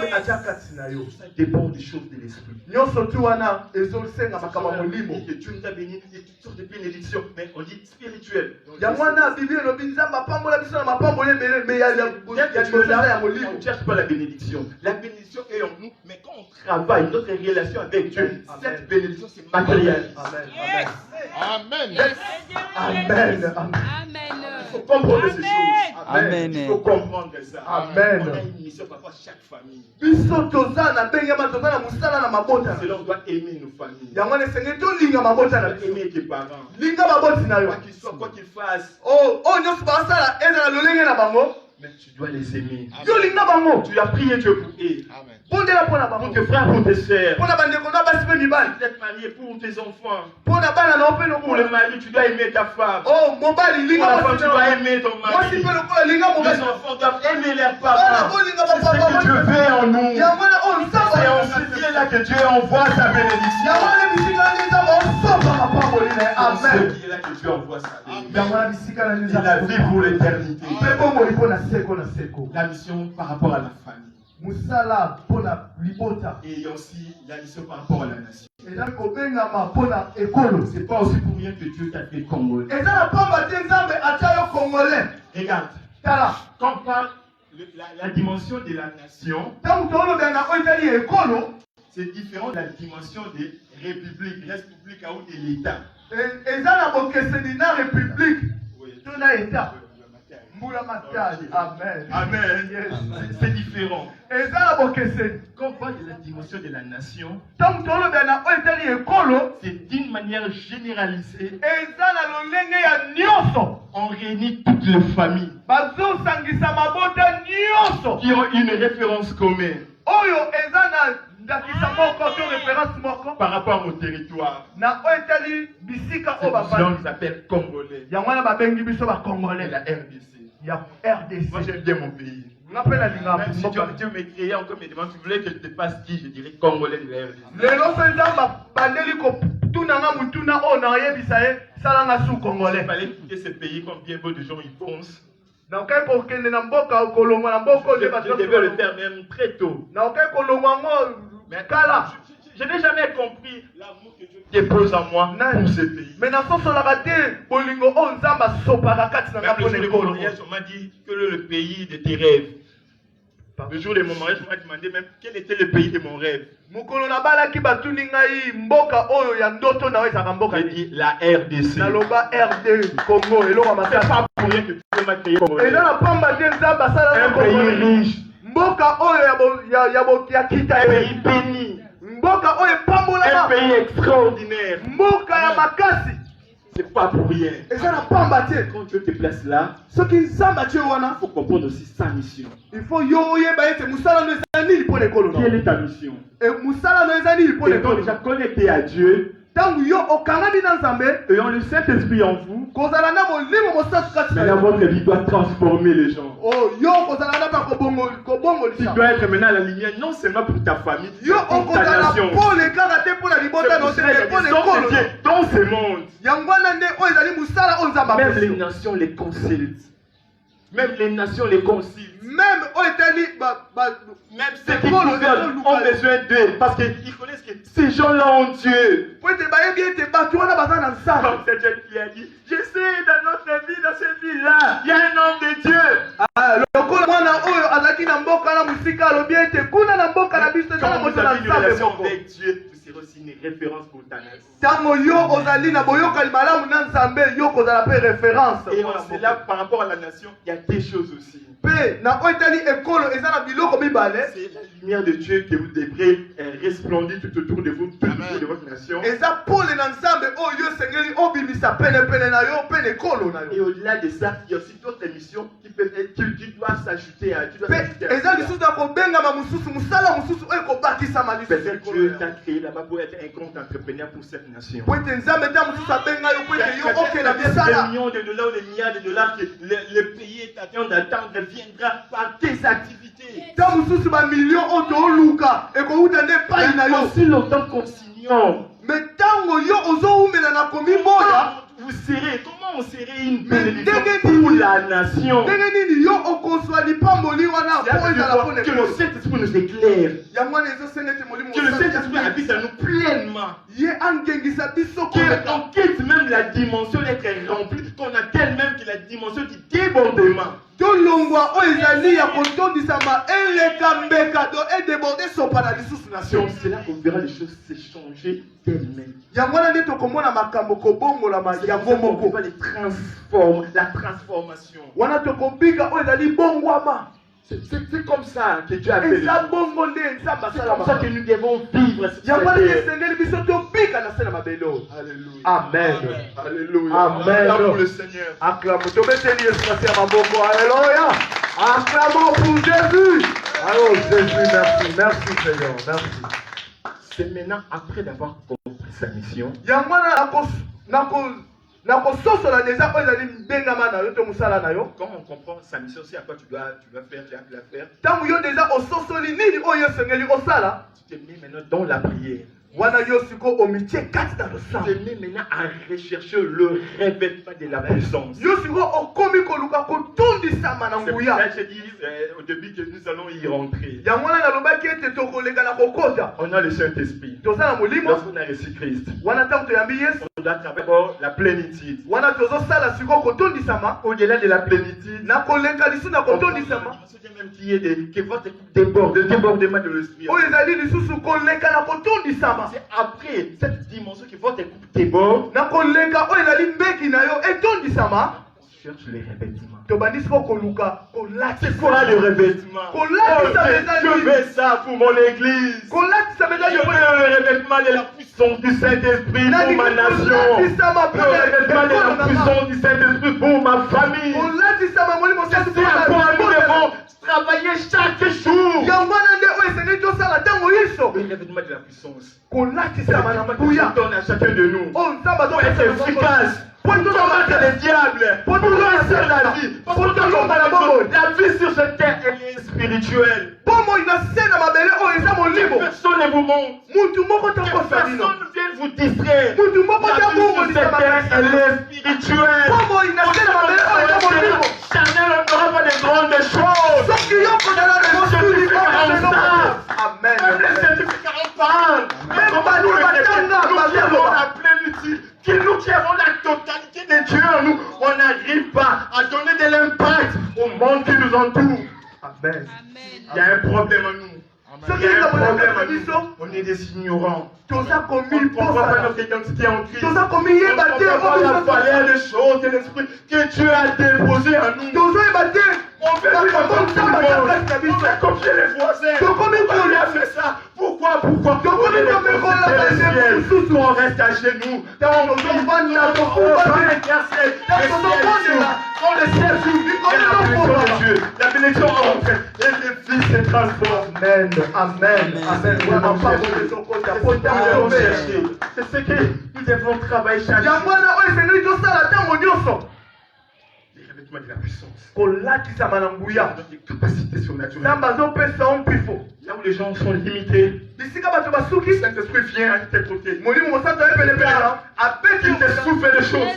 dépend des choses de l'esprit. Que Dieu nous a bénis de toutes sortes de bénédictions, mais on dit spirituelles. On ne cherche pas la bénédiction. La bénédiction est en nous, mais quand on travaille notre relation avec Dieu, cette bénédiction c'est matériel. Amen. Amen. Il faut comprendre ces choses. Amen. Il faut comprendre ça. Amen. On a une mission par rapport à chaque famille. Cela, on doit aimer nos familles. On doit aimer tes parents. Quoi qu'ils soient, quoi qu'ils fassent. Mais tu dois les aimer. Yo linga bango. Tu as prié Dieu pour eux. Amen. Bondela pona Pour bango. tes frères, pour tes sœurs. Pona bandeko na basi pe mibali. Pour être marié, pour tes enfants. Pona bana na ope Pour le lokola. mari, tu dois aimer ta femme. Oh Pour mobali linga la basi. femme, tu dois aimer ton Mwasi mari. pe lokola linga Les mobali. enfants doivent aimer leur Bana papa. bo linga C'est ce que Dieu papa. fait en nous. Yamwana on C'est en samba. ce lieu-là que Dieu envoie sa bénédiction. Yamwana bisika na nza on samba mapambo lina. C'est Amen. ce lieu-là que Dieu envoie sa bénédiction. Yamwana bisika na C'est nza. la vie pour l'éternité. Pe bongo lipo na seko na seko. La mission par rapport à la famille. Musala pona libota. Et il y a aussi la mission par rapport à la nation. Eza kobengama pona ekolo. C'est pas aussi pour rien que Dieu t'a fait Congolais. Eza na pamba te nzambe atya yo congolais. Regarde, Tala. quand on parle de la dimension de la nation, Tangu tolobela na oyo etali ekolo, c'est différent de la dimension des républiques, républiques ou de l'État. eza na bokeseni na république Oui. to na état. Mbula matali. Amen. Amen. Yes. C'est différent. Eza na bokeseni. Quand on parle de la dimension de la nation, Tangu tolobela na oyo etali ekolo, c'est d'une manière généralisée. eza na lolenge ya nyonso. On réunit toutes les familles Bazosangisa mabota nyonso. qui ont une référence commune Oyo eza na ndakisa moko to référence moko. par rapport au territoire. Na oyo etali bisika C'est oyo pour cela bafandi. qu'on les appelle Congolais. Yango wana babengi biso Et bacongolais. la RDC. Ya Moi RDC. j'aime bien mon pays. Ngapela linga Même si mboka. Dieu me créait encore me demande, tu voulais que je te fasse qui? Je dirais Congolais de la RDC. Lelo so nzamba bandeli kotuna nga mutuna oyo nayebisa ye salanga su Il congolais. fallait quitter ce pays comme bien beau de gens y pensent. Na okai kokende na mboka kolongwa na mboka Je oyo devais le faire même très tôt. na okai kolongwa ngo Mais kala. je n'ai jamais compris l'amour que Dieu dépose en moi pour ce pays. Me nasosolaka te bolingo oyo nzambe asopaka kati na nga Même le mpona jour de mon ekolo. mariage, on m'a dit que le pays de tes rêves. Le jour de mon mariage, on m'a demandé même quel était le pays de mon rêve. mokolo nabalaki batuni ngai mboka oyo ya ndoto na oyo ezalaka mboka J'ai dit la RDC. naloba RD Congo eloko C'est makasi. pas pour rien que Dieu m'a créé Congolais. eza na pamba te nzambe asalaka Un pays riche, mboka oyo ya kita un pays béni, mboka oyo un epambolama pays extraordinaire. mboka ya makasi C'est pas pour rien. eza na pamba te Quand Dieu te place là, soki nzambe atie wana il faut comprendre aussi sa mission. il faut yo oyeba ete mosala no eza nini mpo na ekolo Quelle na est ta mission? mosala no eza nini mpo na Étant ekolo déjà connecté à Dieu, ntango yo okangami na nzambe ayant le Saint-Esprit en vous, kozala na molimo mosantu kati na maintenant yo votre vie doit transformer les gens. yo kozala na mpa Tu kobongolisa dois être maintenant la lumière, non seulement pour ta famille, yo mais pour ta okozala nation. pole kaka te mpo na C'est libota pour no te cela qu'il y a mpo na des hommes de ekolo Dieu dans ce monde. yango wana nde oyo ezali mosala oyo nzambe Même les apesi nations les consultent. Même les nations les consultent. même oyo etali Même ceux qui gouvernent ont besoin d'eux. Parce qu'ils connaissent que ces gens-là ont Dieu. po ete bayebi ete bato wana baza na nzambe Comme cette jeune fille a dit, je sais dans notre vie, dans cette ville-là, il y a un homme de Dieu. lokola mwana oyo azalaki na mboka na mosika alobi ete kuna na mboka na biso eza na Quand vous moto na avez une nzambe relation moko avec Dieu, vous serez aussi une référence pour ta nation. ntango yo ozali na boyokani malamu na nzambe yo kozala mpe référence Et en cela, par rapport à la nation, il y a des choses aussi. mpe na oyo etali ekolo eza na biloko mibale C'est la lumière de Dieu que vous devrez resplendir tout autour de vous, tout autour de votre nation. eza pole na nzambe oyo yo esengeli obimisa penepene na yo mpe na ekolo na Et yo au-delà de ça, il y a aussi d'autres missions qui peuvent être, qui doivent s'ajouter à. mpe eza lisusu ya kobengama mosusu mosala mosusu oyo ekobakisama lisusu Peut-être ekolo Dieu na t'a yo. créé là-bas pour être un grand entrepreneur pour cette nation. po ete nzambe ntango mosusu abenga yo po ete yo okela Peut-être des misala millions de dollars ou des milliards de dollars que le pays est en train d'attendre viendra par tes activités. ntango mosusu bamilio oyo tooluka ekowuta nde epai na yo Aussi longtemps qu'on s'ignore, me ntango yo ozowumela na komiboya comment on serait une Mais bénédiction ndenge pour nini- la nation? ndenge nini yo okozwa lipamboli wana C'est là po que je ezala vois mpona que le ekolo Saint-Esprit nous éclaire, yango wana ezosenga ete molimo que le Saint-Esprit habite en nous pleinement, ye angengisa biso koleka qu'on quitte même la dimension d'être rempli, qu'on atteigne même que la dimension du débordement. tolongwa oyo ezali ya kotondisama eleka mbeka do edeborde sopa na lisusu na C'est sio en cela qu'on verra les choses s'échanger d'elles-mêmes. yango wana nde tokomona makambo kobongolama C'est yango comme ça qu'on moko va les transformer, la transformation. wana tokobika oyo ezali bongwama C'est comme ça que Dieu a fait les eza choses. bongo nde nzambe C'est asala comme ça que makambo nous devons vivre sur yango wana cette nde terre. esengeli biso tobika bika na se na mabele oyo. Alléluia. Amen. Alléluia. Amen. Acclamons pour le Seigneur. Acclamons. Tobeteli Yesu na se ya maboko. Alléluia. Acclamons pour Jésus. Alors Jésus, merci. Merci Seigneur. Merci. C'est maintenant, après d'avoir compris sa mission, quand on comprend sa mission, c'est à quoi tu dois faire, tu as faire. Tu te mets maintenant dans la prière. Tu te mets maintenant à rechercher le revêtement de la puissance. C'est pour ça que je dis au début que nous allons y rentrer. On a le Saint-Esprit. Lorsqu'on a reçu Christ, on doit travailler pour la plénitude. Au-delà de la plénitude, on peut même qu'il y ait que votre débordement de l'esprit. C'est après cette dimension que votre coupe déborde. On cherche les revêtements. C'est quoi le revêtement? Je veux ça pour mon église. Je veux le revêtement de la puissance du Saint-Esprit pour ma nation. Le revêtement de la puissance du Saint-Esprit pour ma famille. C'est à quoi nous devons travailler chaque jour. Le revêtement de la puissance. On donne à chacun de nous pour être efficace. Pour combattre les diables, pour réussir la vie, pour combattre la vie sur cette terre, elle est spirituelle. Personne ne vous montre. Personne ne vient vous distraire. La vie sur cette terre, elle est spirituelle. Charnel, on n'aura pas de grandes choses. Amen. Même les certificats en parlent. Même nous qui avons la plénitude, nous qui avons la totalité de Dieu en nous, on n'arrive pas à donner de l'impact au monde qui nous entoure. Amen. Il y a un problème en nous. Il y a un problème en nous. On est des ignorants. On ne comprend pas notre identité en Christ. On ne comprend pas la valeur des choses de l'esprit que Dieu a déposé en nous. On fait comme les voisins. On a fait ça. Pourquoi? On est des célestiels. On reste à chez nous. On la bénédiction entre et les fils se transforment. Amen. Amen. Amen. C'est ce que nous devons travailler chaque jour. Les revêtements de la puissance. Des capacités surnaturelles. Là où les gens sont limités, le Saint-Esprit vient à tes côtés. Il te souffle des choses.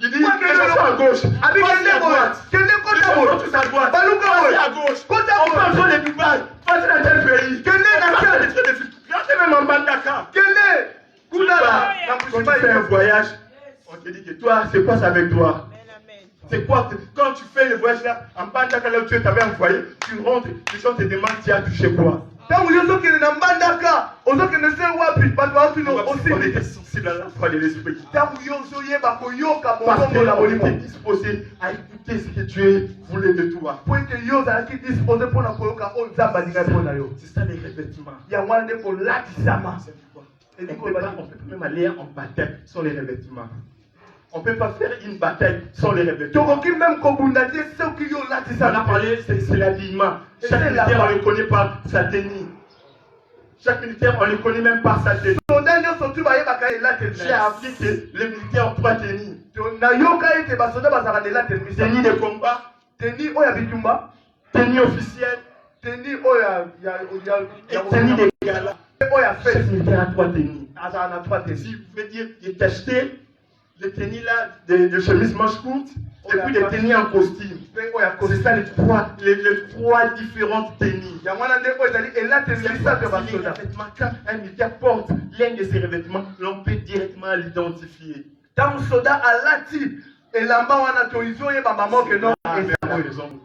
Il dit, les gens sont à gauche. Vas-y à droite. Les gens sont tous à droite. Vas-y à gauche. On parle de Dubaï. Vas-y dans tel pays. Viens même en Bandaka. Quand tu fais un voyage, on te dit que toi, c'est quoi ça avec toi? C'est quoi? Quand tu fais le voyage là, en Bandaka, là où tu avais envoyé, tu rentres, les gens te demandent tu as touché quoi? On est sensible à la foi de l'esprit. Parce qu'on était disposé à écouter ce que Dieu voulait de toi. C'est ça les revêtements. On peut même aller en bataille sans les revêtements. On ne peut pas faire une bataille sans les revêtements. On a parlé, c'est l'alignement. Chaque militaire, on ne le connaît pas sa tenue. Chaque militaire, on ne le connaît même pas sa tenue. J'ai appris que les militaires ont trois tenues. Tenue de combat, tenue officielle, et tenue de gala. Chaque militaire a trois tenues. Si vous pouvez dire, il est acheté les tenues là de chemise manche courte et puis les tenues en costume. C'est ça les trois différentes tenues. Quand un militaire porte l'un de ces revêtements, l'on peut directement l'identifier.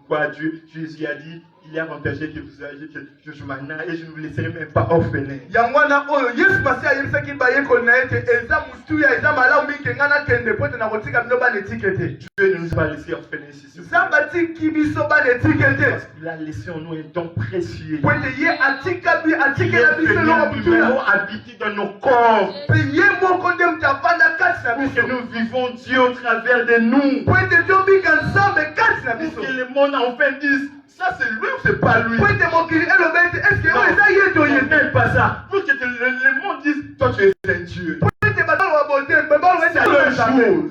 Pourquoi Jésus a dit, Il est avantagé que vous ayez que je m'en aille et je ne vous laisserai même pas orphelin. Yangwana oyo Yesu Masi ayebisaki bayekoli na ye te eza mutuya eza malamu mingi ke ngana kende po ete na kotika bino bana etike te. Dieu ne nous a pas laissé orphelins ici. Nzambe atiki biso bana etike te. Parce qu'il a laissé en nous un don précieux. Po ete ye atikela biso eloko Nous mutuya. devons habiter dans nos corps. Pe ye moko nde mutu avanda kati na Pour que biso. nous vivons Dieu au travers de nous. Po ete tobika Nzambe kati na Pour biso. que le monde enfin dise, ça c'est lui ou c'est pas lui. Po ete mokili eloba ete eske oyo eza ye to Il ye n'est te. pas ça. Pour que le monde dise, toi tu es un Dieu. Po ete bataloba bote babaloba ete C'est oyo un Nzambe. jour.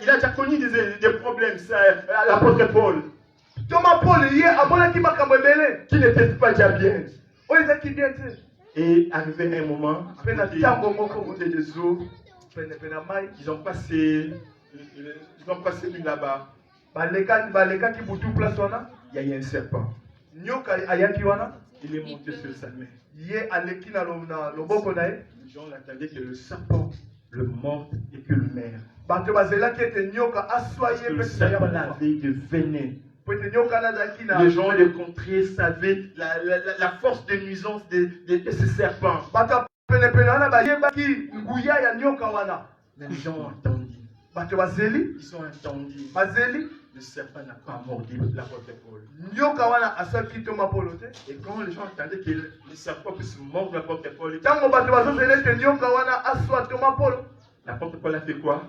Il a déjà connu des problèmes, ça, l'apôtre Paul, Thomas Paul ye amonaki makambo ebele. qui n'était pas déjà bien. Oyo ezaki bien te. Et arrivé un moment, Pe na à ntango moko côté des eaux, pene na mai ils ont passé une là-bas. balekaki butu place wana Il y a eu un serpent. nyoka ayaki wana Il est monté sur sa main. ye aleki na loboko na ye. Les gens attendaient que le serpent le morde et que le meure. Bato bazelaki ete nyoka aswa Parce ye que le pesi na serpent ye. avait de venin. Po ete nyoka wana azalaki na Les gens des contrées savaient la force de nuisance de ce serpent. bato ya penepene wana bayebaki nguya ya nyoka wana. Les gens ont entendu. Bato bazeli Ils ont entendu. bazeli Le serpent n'a pas mordu l'apôtre Paul. nyoka wana aswaki Thomas Paul te. Et quand les gens entendaient que le serpent puisse mordre l'apôtre Paul, Ntango bato bazozela ete nyoka wana aswa Thomas Paul l'apôtre Paul a fait quoi?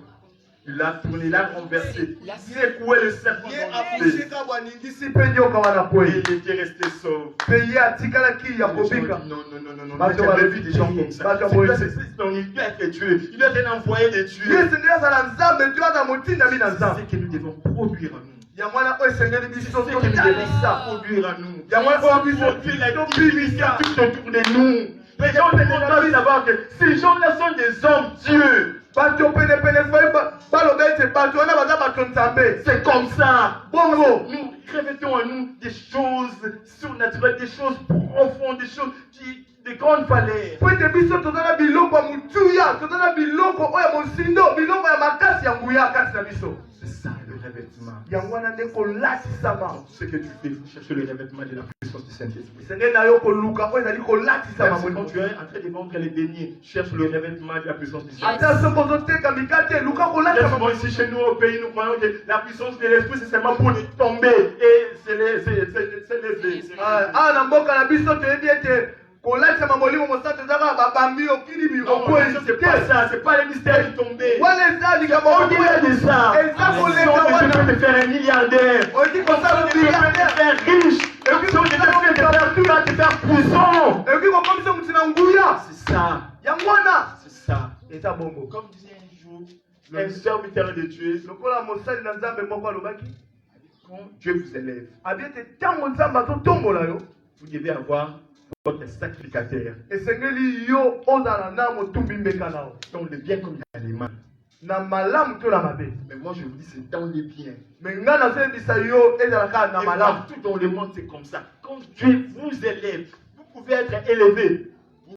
Il l'a tourné, il l'a renversé. Il a secoué le serpent ye dans le pied. afushika bwaningisi mpe nyoka wana Et kweli. il était resté sauve. Pe ye atikalaki ya Les gens ont kobika. dit, non. Bato J'ai jamais vu des gens bato comme ça. bato C'est boye. quoi, non, il doit être Dieu. Il doit être un envoyé de Dieu. Ye esengeli azala nzambe to aza motindami na C'est nzambe. ce que nous devons produire en nous. Ya mwana oyo esengeli C'est ce biso que nous devons totalisa. produire en nous. Ya mwana oyo biso Produire la divinité tout autour de nous. Les gens ne doivent savoir que ces gens-là sont des hommes Dieu. bato penepene foi baloba ete bato wana baza bato nzambe. C'est comme ça. Bongo Nous revêtons en nous des choses surnaturelles, des choses profondes, des choses de grande valeur. po ete biso toza na biloko ya motuya toza na biloko oyo ya mosindo biloko ya makasi ya nguya kati na biso. C'est ça le revêtement. yango wana nde kolatisama. Ce que tu fais, chercher le revêtement de la puissance du Saint-Esprit. esengeli na yo koluka oyo ezali kolatisama. Même quand tu es en train de vendre les deniers, cherche le revêtement de la puissance du Saint-Esprit. ata soki ozoteka mikate luka kolatisama. Laisse-moi ici chez nous au pays, nous croyons que la puissance de l'Esprit c'est seulement pour tomber et s'élever. awa na mboka na biso toyebi ete kolatisama molimo mosantu eza kaka babambi okilimi Non, okweli c'est pas ça, c'est pas le mystère de tomber. wana eza likambo Au-delà de ça, eza l'option koleka que wana je peux te faire un milliardaire. oki kosala L'option que je peux te milliardaire faire riche. L'option que je peux te faire tout, te faire puissant. oki kokomisa motu na nguya C'est ça, yango wana c'est ça. eza bongo Comme disait un jour un serviteur de Dieu, lokola mosali na nzambe moko alobaki quand Dieu vous élève, abi ete ntango nzambe azotombola yo vous devez avoir votre sacrificateur, esengeli yo ozala na motumbi mbeka nao dans le bien comme dans les mal. na malamu to na mabe. Mais moi je vous dis, c'est dans les biens. me ngai nazoyebisa yo ezala kaka na Et malamu. partout dans le monde, c'est comme ça. Quand Dieu vous élève, vous pouvez être élevé.